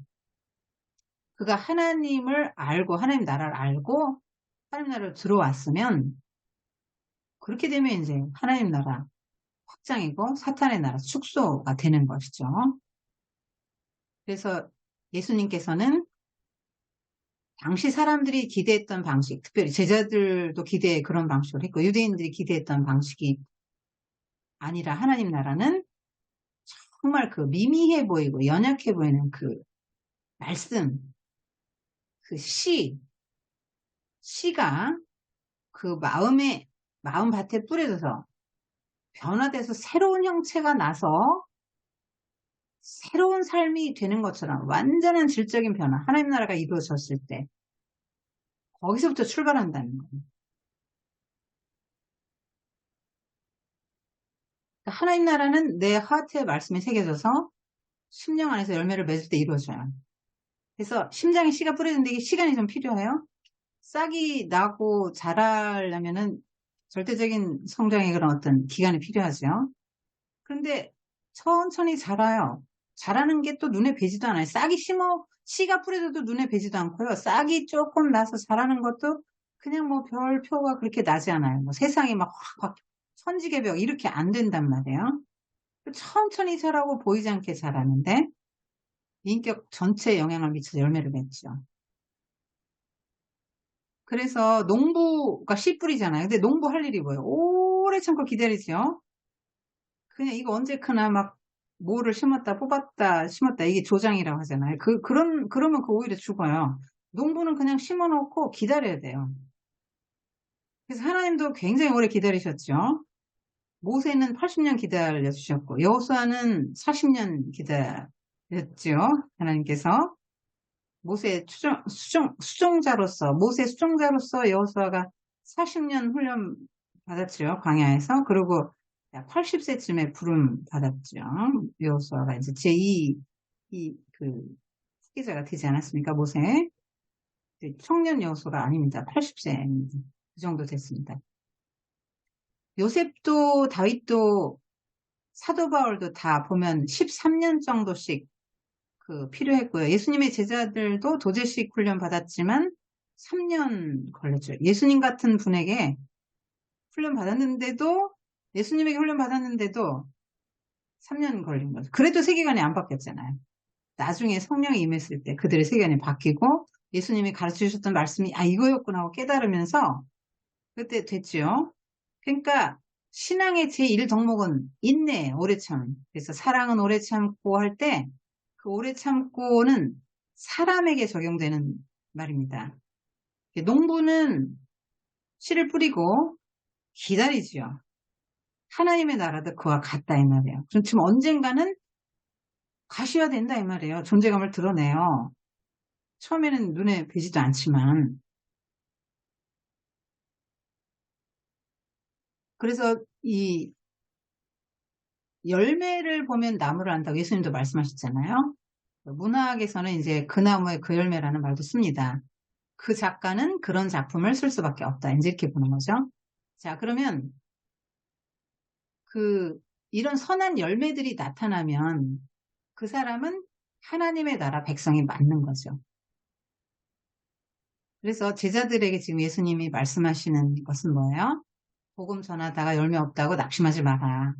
그가 하나님을 알고 하나님 나라를 알고 하나님 나라로 들어왔으면 그렇게 되면 이제 하나님 나라 확장이고 사탄의 나라 축소가 되는 것이죠. 그래서 예수님께서는 당시 사람들이 기대했던 방식, 특별히 제자들도 기대 그런 방식을 했고 유대인들이 기대했던 방식이 아니라 하나님 나라는 정말 그 미미해 보이고 연약해 보이는 그 말씀, 그 씨가 그 마음 밭에 뿌려져서 변화돼서 새로운 형체가 나서 새로운 삶이 되는 것처럼 완전한 질적인 변화, 하나님 나라가 이루어졌을 때 거기서부터 출발한다는 거예요. 그러니까 하나님 나라는 내 하트의 말씀에 새겨져서 심령 안에서 열매를 맺을 때 이루어져요. 그래서 심장에 씨가 뿌려지는데 이게 시간이 좀 필요해요. 싹이 나고 자라려면은 절대적인 성장의 그런 어떤 기간이 필요하죠. 그런데 천천히 자라요. 자라는 게 또 눈에 뵈지도 않아요. 씨가 뿌려져도 눈에 뵈지도 않고요. 싹이 조금 나서 자라는 것도 그냥 뭐 별표가 그렇게 나지 않아요. 뭐 세상이 확 천지개벽 이렇게 안 된단 말이에요. 천천히 자라고 보이지 않게 자라는데 인격 전체에 영향을 미쳐서 열매를 맺죠. 그래서 농부가 씨 뿌리잖아요. 근데 농부 할 일이 뭐예요? 오래 참고 기다리죠. 그냥 이거 언제 크나 막 뭐를 심었다 뽑았다 심었다 이게 조장이라고 하잖아요. 그러면 그 오히려 죽어요. 농부는 그냥 심어 놓고 기다려야 돼요. 그래서 하나님도 굉장히 오래 기다리셨죠. 모세는 80년 기다려 주셨고 여호수아는 40년 기다렸죠. 하나님께서 모세 수종자로서 여호수아가 40년 훈련 받았죠. 광야에서. 그리고 80세쯤에 부름 받았죠. 여호수아가 이제 제2 그 후계자가 되지 않았습니까? 모세. 청년 여호수아가 아닙니다. 80세입니다. 그 정도 됐습니다. 요셉도 다윗도 사도 바울도 다 보면 13년 정도씩 필요했고요. 예수님의 제자들도 도제식 훈련 받았지만 3년 걸렸죠. 예수님 같은 분에게 예수님에게 훈련 받았는데도 3년 걸린 거죠. 그래도 세계관이 안 바뀌었잖아요. 나중에 성령이 임했을 때 그들의 세계관이 바뀌고 예수님이 가르쳐 주셨던 말씀이 이거였구나 하고 깨달으면서 그때 됐죠. 그러니까 신앙의 제1덕목은 인내, 오래 참. 그래서 사랑은 오래 참고 할 때 그 오래 참고는 사람에게 적용되는 말입니다. 농부는 씨를 뿌리고 기다리지요. 하나님의 나라도 그와 같다 이 말이에요. 그럼 지금 언젠가는 가셔야 된다 이 말이에요. 존재감을 드러내요. 처음에는 눈에 뵈지도 않지만. 그래서 이 열매를 보면 나무를 안다고 예수님도 말씀하셨잖아요. 문학에서는 이제 그 나무의 그 열매라는 말도 씁니다. 그 작가는 그런 작품을 쓸 수밖에 없다. 이제 이렇게 보는 거죠. 자, 그러면 이런 선한 열매들이 나타나면 그 사람은 하나님의 나라 백성이 맞는 거죠. 그래서 제자들에게 지금 예수님이 말씀하시는 것은 뭐예요? 복음 전하다가 열매 없다고 낙심하지 마라.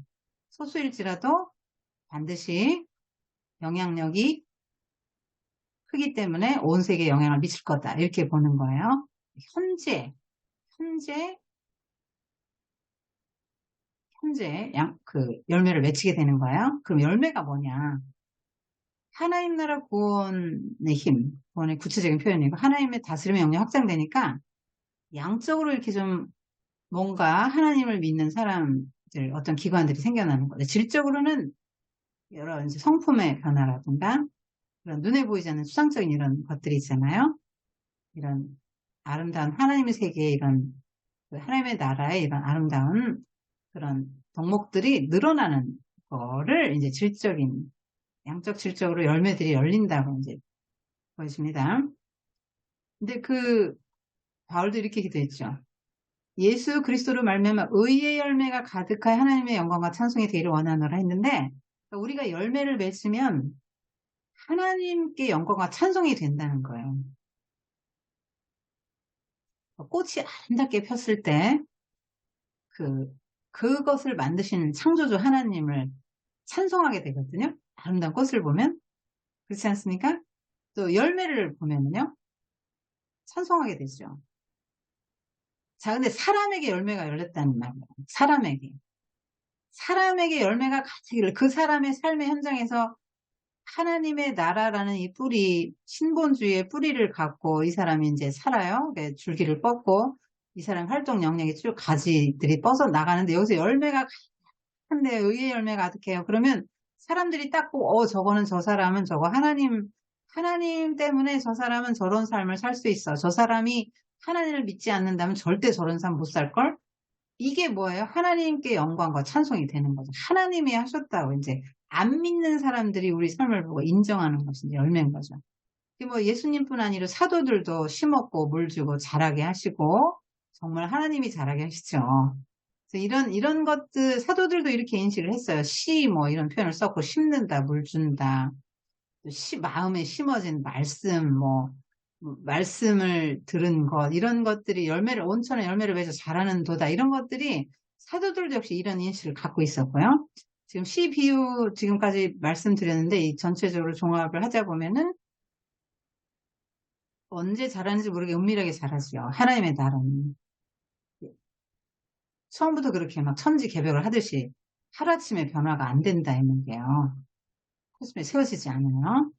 소수일지라도 반드시 영향력이 크기 때문에 온 세계에 영향을 미칠 거다. 이렇게 보는 거예요. 현재 현재 열매를 맺히게 되는 거예요. 그럼 열매가 뭐냐? 하나님 나라 구원의 힘, 구원의 구체적인 표현이고, 하나님의 다스림의 영역 확장되니까, 양적으로 이렇게 좀 뭔가 하나님을 믿는 사람들, 어떤 기관들이 생겨나는 거죠. 질적으로는 여러 이제 성품의 변화라든가, 그런 눈에 보이지 않는 수상적인 이런 것들이 있잖아요. 이런 아름다운 하나님의 세계에 이런 그 하나님의 나라의 이런 아름다운 그런 덕목들이 늘어나는 거를 이제 양적 질적으로 열매들이 열린다고 이제 보여집니다. 근데 바울도 이렇게 기도했죠. 예수 그리스도로 말미암아 의의 열매가 가득하여 하나님의 영광과 찬송이 되기를 원하노라 했는데, 우리가 열매를 맺으면 하나님께 영광과 찬송이 된다는 거예요. 꽃이 아름답게 폈을 때 그것을 만드신 창조주 하나님을 찬송하게 되거든요. 아름다운 꽃을 보면. 그렇지 않습니까? 또 열매를 보면요. 찬송하게 되죠. 자, 근데 사람에게 열매가 열렸다는 말이에요. 사람에게 열매가 가득, 그 사람의 삶의 현장에서 하나님의 나라라는 이 신본주의의 뿌리를 갖고 이 사람이 이제 살아요. 줄기를 뻗고 이 사람 활동 영역이 쭉 가지들이 뻗어 나가는데, 여기서 열매가 한데 의의 열매가 가득해요. 그러면 사람들이 딱 보고, 저거는 저 사람은 저거 하나님 때문에 저 사람은 저런 삶을 살 수 있어. 저 사람이 하나님을 믿지 않는다면 절대 저런 삶 못 살걸? 이게 뭐예요? 하나님께 영광과 찬송이 되는 거죠. 하나님이 하셨다고 이제 안 믿는 사람들이 우리 삶을 보고 인정하는 것이 이제 열매인 거죠. 뭐 예수님뿐 아니라 사도들도 심었고 물 주고 자라게 하시고 정말 하나님이 자라게 하시죠. 그래서 이런 것들 사도들도 이렇게 인식을 했어요. 뭐 이런 표현을 썼고, 심는다, 물 준다, 마음에 심어진 말씀, 말씀을 들은 것, 이런 것들이 온천에 열매를 맺어 자라는 도다, 이런 것들이 사도들도 역시 이런 인식을 갖고 있었고요. 지금 시 비유 지금까지 말씀드렸는데, 이 전체적으로 종합을 하자 보면은 언제 자라는지 모르게 은밀하게 자라죠. 하나님의 나라는. 처음부터 그렇게 막 천지개벽을 하듯이 하루아침에 변화가 안 된다 했는 게요. 코스메 세워지지 않아요.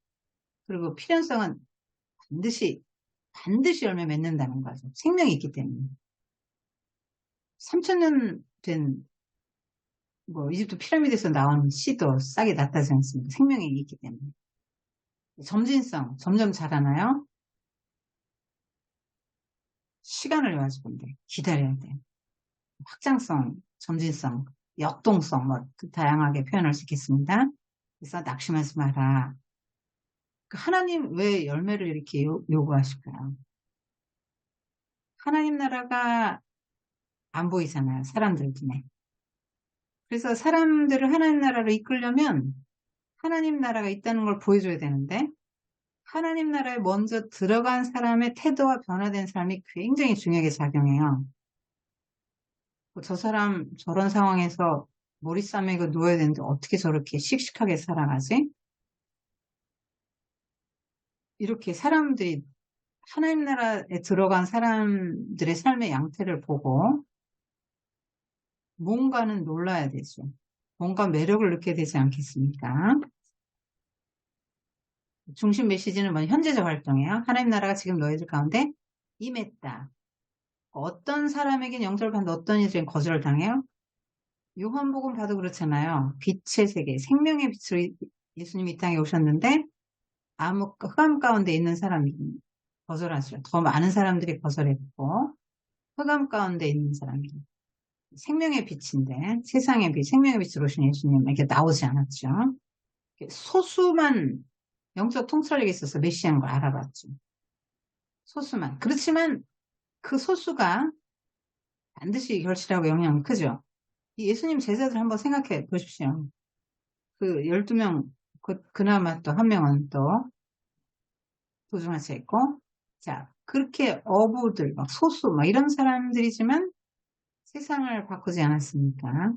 그리고 필연성은 반드시 열매 맺는다는 거죠. 생명이 있기 때문에. 3,000년 된 이집트 피라미드에서 나온 씨도 싹이 났다지 않습니까? 생명이 있기 때문에. 점진성, 점점 자라나요? 시간을 가지고 기다려야 돼. 확장성, 점진성, 역동성, 다양하게 표현할 수 있겠습니다. 그래서 낙심하지 마라. 하나님 왜 열매를 이렇게 요구하실까요? 하나님 나라가 안 보이잖아요. 사람들 눈에. 그래서 사람들을 하나님 나라로 이끌려면 하나님 나라가 있다는 걸 보여줘야 되는데, 하나님 나라에 먼저 들어간 사람의 태도와 변화된 삶이 굉장히 중요하게 작용해요. 저 사람 저런 상황에서 머리 싸매고 누워야 되는데 어떻게 저렇게 씩씩하게 살아가지? 이렇게 사람들이 하나님 나라에 들어간 사람들의 삶의 양태를 보고 뭔가는 놀라야 되죠. 뭔가 매력을 느껴야 되지 않겠습니까? 중심 메시지는 현재적 활동이에요. 하나님 나라가 지금 너희들 가운데 임했다. 어떤 사람에겐 영접을 받는데 어떤 이들은 거절을 당해요? 요한복음 봐도 그렇잖아요. 빛의 세계, 생명의 빛으로 예수님이 이 땅에 오셨는데 흑암 가운데 있는 사람이 거절하죠. 더 많은 사람들이 거절했고, 흑암 가운데 있는 사람이 생명의 빛인데, 세상의 빛, 생명의 빛으로 오신 예수님에게 나오지 않았죠. 소수만 영적 통찰력이 있어서 메시아인 걸 알아봤죠. 소수만. 그렇지만 그 소수가 반드시 결실하고 영향이 크죠. 예수님 제자들 한번 생각해 보십시오. 12명, 그나마 또 한 명은 또 도중하차 있고, 자, 그렇게 어부들, 소수, 이런 사람들이지만 세상을 바꾸지 않았습니까?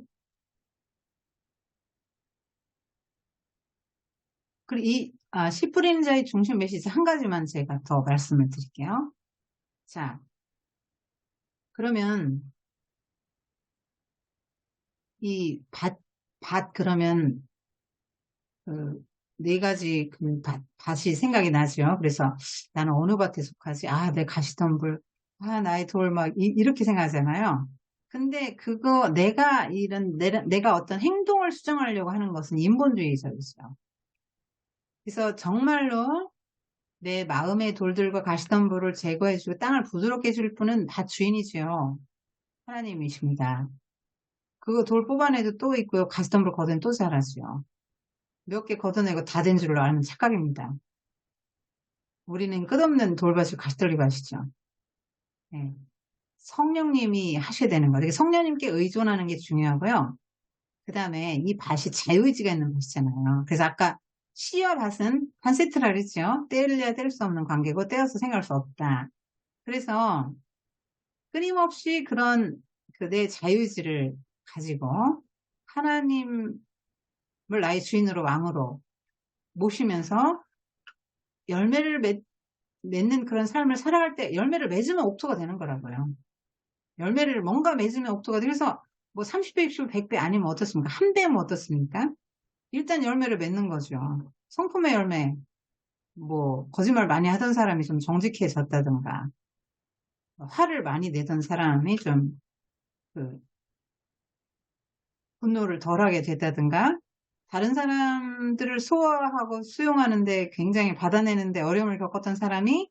그리고 씨 뿌리는 자의 중심 메시지 한 가지만 제가 더 말씀을 드릴게요. 자, 그러면 이 밭 그러면 그 네 가지 밭이 생각이 나죠. 그래서 나는 어느 밭에 속하지? 아, 내 가시덤불. 아, 나의 돌 막 이렇게 생각하잖아요. 근데 그거 내가 어떤 행동을 수정하려고 하는 것은 인본주의적이죠. 그래서 정말로 내 마음의 돌들과 가시덤불을 제거해주고 땅을 부드럽게 해줄 분은 다 주인이지요. 하나님이십니다. 그거 돌 뽑아내도 또 있고요. 가시덤불 걷어내도 또 자라지요. 몇 개 걷어내고 다 된 줄로 알면 착각입니다. 우리는 끝없는 돌밭이 가시떨기밭이죠. 네. 성령님이 하셔야 되는 거예요. 성령님께 의존하는 게 중요하고요. 그 다음에 이 밭이 자유의지가 있는 것이잖아요. 그래서 아까 씨와 밭은 한 세트라 그랬죠. 떼려야 뗄 수 없는 관계고 떼어서 생각할 수 없다. 그래서 끊임없이 그런 그 내 자유의지를 가지고 하나님을 나의 주인으로 왕으로 모시면서 열매를 맺는 그런 삶을 살아갈 때 열매를 맺으면 옥토가 되는 거라고요. 열매를 뭔가 맺으면 옥토가 돼서 뭐 30배, 60배, 100배 아니면 어떻습니까? 한 배면 어떻습니까? 일단 열매를 맺는 거죠. 성품의 열매, 뭐 거짓말 많이 하던 사람이 좀 정직해졌다든가 화를 많이 내던 사람이 좀 그 분노를 덜하게 됐다든가 다른 사람들을 소화하고 수용하는데 굉장히 받아내는데 어려움을 겪었던 사람이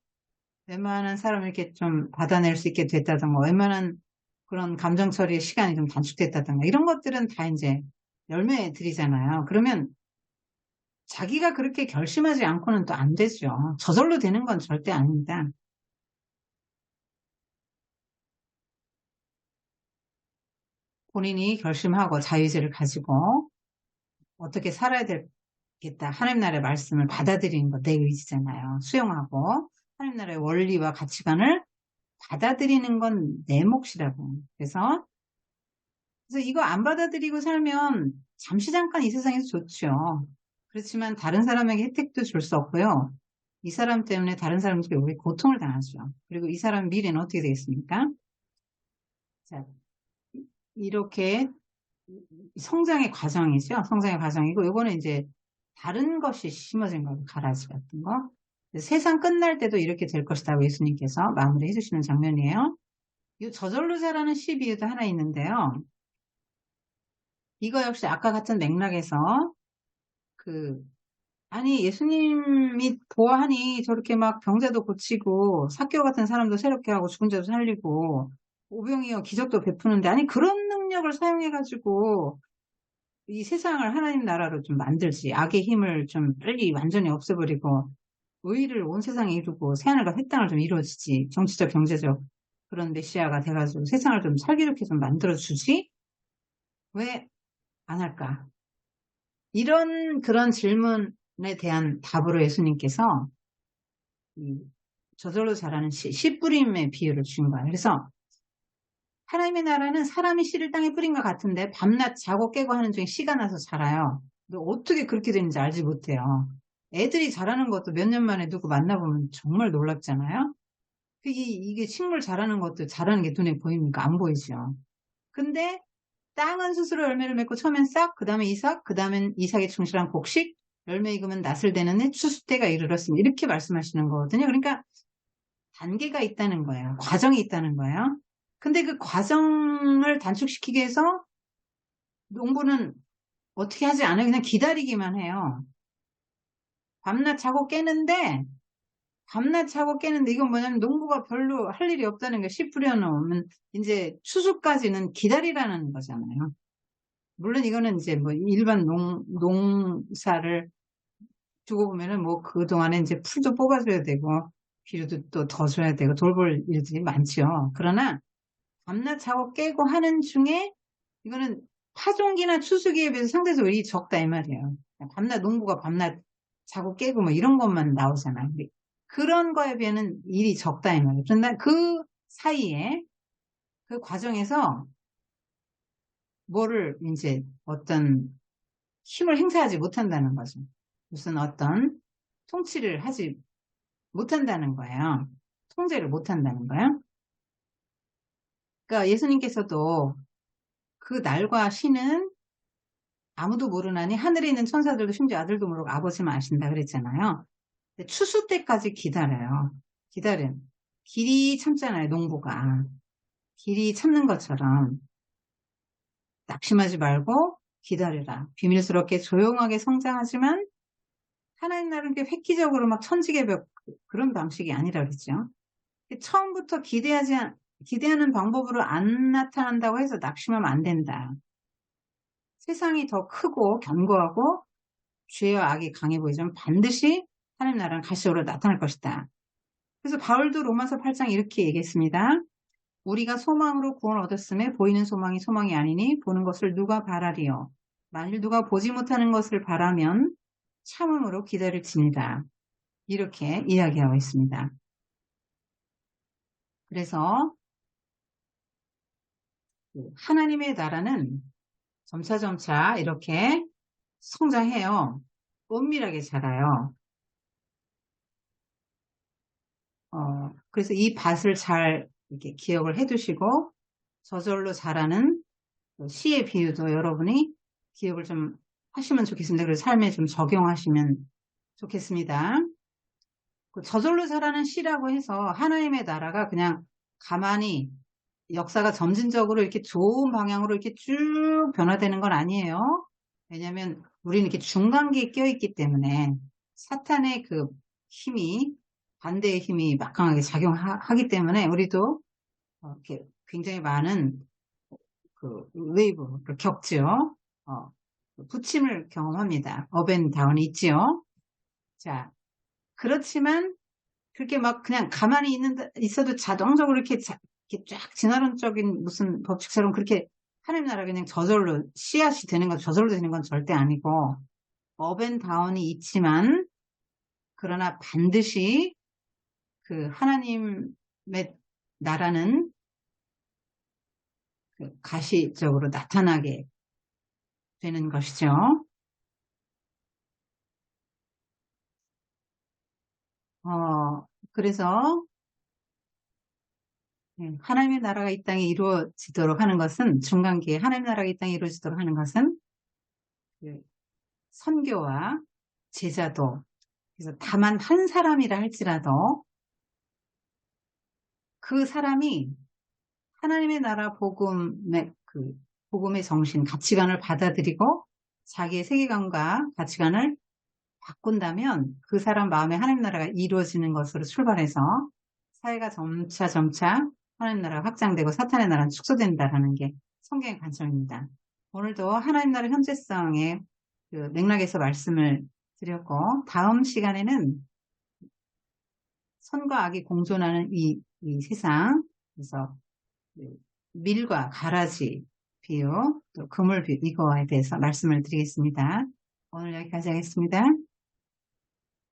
웬만한 사람을 이렇게 좀 받아낼 수 있게 됐다든가 웬만한 그런 감정 처리의 시간이 좀 단축됐다든가 이런 것들은 다 이제 열매들이잖아요. 그러면 자기가 그렇게 결심하지 않고는 또 안 되죠. 저절로 되는 건 절대 아닙니다. 본인이 결심하고 자유의지를 가지고 어떻게 살아야 되겠다. 하나님 나라의 말씀을 받아들이는 거 내 의지잖아요. 수용하고 하나님 나라의 원리와 가치관을 받아들이는 건 내 몫이라고. 그래서 이거 안 받아들이고 살면 잠시 잠깐 이 세상에서 좋죠. 그렇지만 다른 사람에게 혜택도 줄 수 없고요. 이 사람 때문에 다른 사람들이 오히려 고통을 당하죠. 그리고 이 사람 미래는 어떻게 되겠습니까? 자, 이렇게 성장의 과정이죠. 성장의 과정이고, 요거는 이제 다른 것이 심어진 거, 가라지 같은 거. 세상 끝날 때도 이렇게 될 것이다. 예수님께서 마무리해 주시는 장면이에요. 이 저절로 자라는 씨 비유도 하나 있는데요. 이거 역시 아까 같은 맥락에서 그 아니 예수님이 보아하니 저렇게 막 병자도 고치고 삭개오 같은 사람도 새롭게 하고 죽은 자도 살리고 오병이어 기적도 베푸는데 아니 그런 능력을 사용해가지고 이 세상을 하나님 나라로 좀 만들지 악의 힘을 좀 빨리 완전히 없애버리고 의의를 온 세상에 이루고 새하늘과 새 땅을 좀 이루어지지 정치적 경제적 그런 메시아가 돼가지고 세상을 좀 살기좋게 좀 만들어주지 왜 안 할까 이런 그런 질문에 대한 답으로 예수님께서 저절로 자라는 씨 뿌림의 비유를 주신 거예요. 그래서 하나님의 나라는 사람이 씨를 땅에 뿌린 것 같은데 밤낮 자고 깨고 하는 중에 씨가 나서 자라요. 근데 어떻게 그렇게 되는지 알지 못해요. 애들이 자라는 것도 몇 년 만에 누구 만나보면 정말 놀랍잖아요. 이게 식물 자라는 것도 자라는 게 눈에 보입니까? 안 보이죠. 근데 땅은 스스로 열매를 맺고 처음엔 싹, 그 다음에 이삭, 그 다음엔 이삭에 충실한 곡식, 열매 익으면 낫을 되는 해 추수 때가 이르렀으니 이렇게 말씀하시는 거거든요. 그러니까 단계가 있다는 거예요. 과정이 있다는 거예요. 근데 그 과정을 단축시키기 위해서 농부는 어떻게 하지 않아요. 그냥 기다리기만 해요. 밤낮 자고 깨는데 밤낮 자고 깨는데 이건 뭐냐면 농부가 별로 할 일이 없다는 게 씨 뿌려놓으면 이제 추수까지는 기다리라는 거잖아요. 물론 이거는 이제 뭐 일반 농사를 두고 보면은 뭐 그동안에 이제 풀도 뽑아줘야 되고 비료도 또 더 줘야 되고 돌볼 일들이 많죠. 그러나 밤낮 자고 깨고 하는 중에 이거는 파종기나 추수기에 비해서 상대적으로 일이 적다 이 말이에요. 밤낮 농부가 밤낮 자고 깨고 뭐 이런 것만 나오잖아요. 그런 거에 비하면 일이 적다 이 말이에요. 그런데 그 사이에 그 과정에서 뭐를 이제 어떤 힘을 행사하지 못한다는 거죠. 무슨 어떤 통치를 하지 못한다는 거예요. 통제를 못한다는 거예요. 그러니까 예수님께서도 그 날과 시는 아무도 모르나니 하늘에 있는 천사들도 심지어 아들도 모르고 아버지만 아신다 그랬잖아요. 근데 추수 때까지 기다려요. 길이 참잖아요, 농부가. 길이 참는 것처럼 낙심하지 말고 기다려라. 비밀스럽게 조용하게 성장하지만 하나님 나라는 게 획기적으로 막 천지개벽 그런 방식이 아니라 그랬죠. 처음부터 기대하는 방법으로 안 나타난다고 해서 낙심하면 안 된다. 세상이 더 크고 견고하고 죄와 악이 강해 보이지만 반드시 하나님 나라는 가시적으로 나타날 것이다. 그래서 바울도 로마서 8장 이렇게 얘기했습니다. 우리가 소망으로 구원 얻었음에 보이는 소망이 소망이 아니니 보는 것을 누가 바라리요. 만일 누가 보지 못하는 것을 바라면 참음으로 기다릴지니다. 이렇게 이야기하고 있습니다. 그래서 하나님의 나라는 점차점차 이렇게 성장해요. 은밀하게 자라요. 그래서 이 밭을 잘 이렇게 기억을 해두시고 저절로 자라는 시의 비유도 여러분이 기억을 좀 하시면 좋겠습니다. 그래서 삶에 좀 적용하시면 좋겠습니다. 저절로 자라는 시라고 해서 하나님의 나라가 그냥 가만히 역사가 점진적으로 이렇게 좋은 방향으로 이렇게 쭉 변화되는 건 아니에요. 왜냐하면 우리는 이렇게 중간기에 껴있기 때문에 사탄의 그 힘이 반대의 힘이 막강하게 작용하기 때문에 우리도 이렇게 굉장히 많은 그 웨이브를 겪죠. 부침을 경험합니다. 업앤다운이 있지요. 자, 그렇지만 그렇게 막 그냥 가만히 있어도 자동적으로 이렇게 쫙 진화론적인 무슨 법칙처럼 그렇게 하나님 나라 그냥 저절로 씨앗이 되는 건 저절로 되는 건 절대 아니고 업앤다운이 있지만 그러나 반드시 그 하나님의 나라는 그 가시적으로 나타나게 되는 것이죠. 그래서 하나님의 나라가 이 땅에 이루어지도록 하는 것은 중간기에 하나님의 나라가 이 땅에 이루어지도록 하는 것은 그 선교와 제자도 그래서 다만 한 사람이라 할지라도 그 사람이 하나님의 나라 복음의 정신, 가치관을 받아들이고 자기의 세계관과 가치관을 바꾼다면 그 사람 마음에 하나님 나라가 이루어지는 것으로 출발해서 사회가 점차 하나님 나라가 확장되고 사탄의 나라는 축소된다라는 게 성경의 관점입니다. 오늘도 하나님 나라 현재성의 그 맥락에서 말씀을 드렸고 다음 시간에는 선과 악이 공존하는 이 세상 그래서 밀과 가라지 비유 또 그물 비유 이거에 대해서 말씀을 드리겠습니다. 오늘 여기까지 하겠습니다.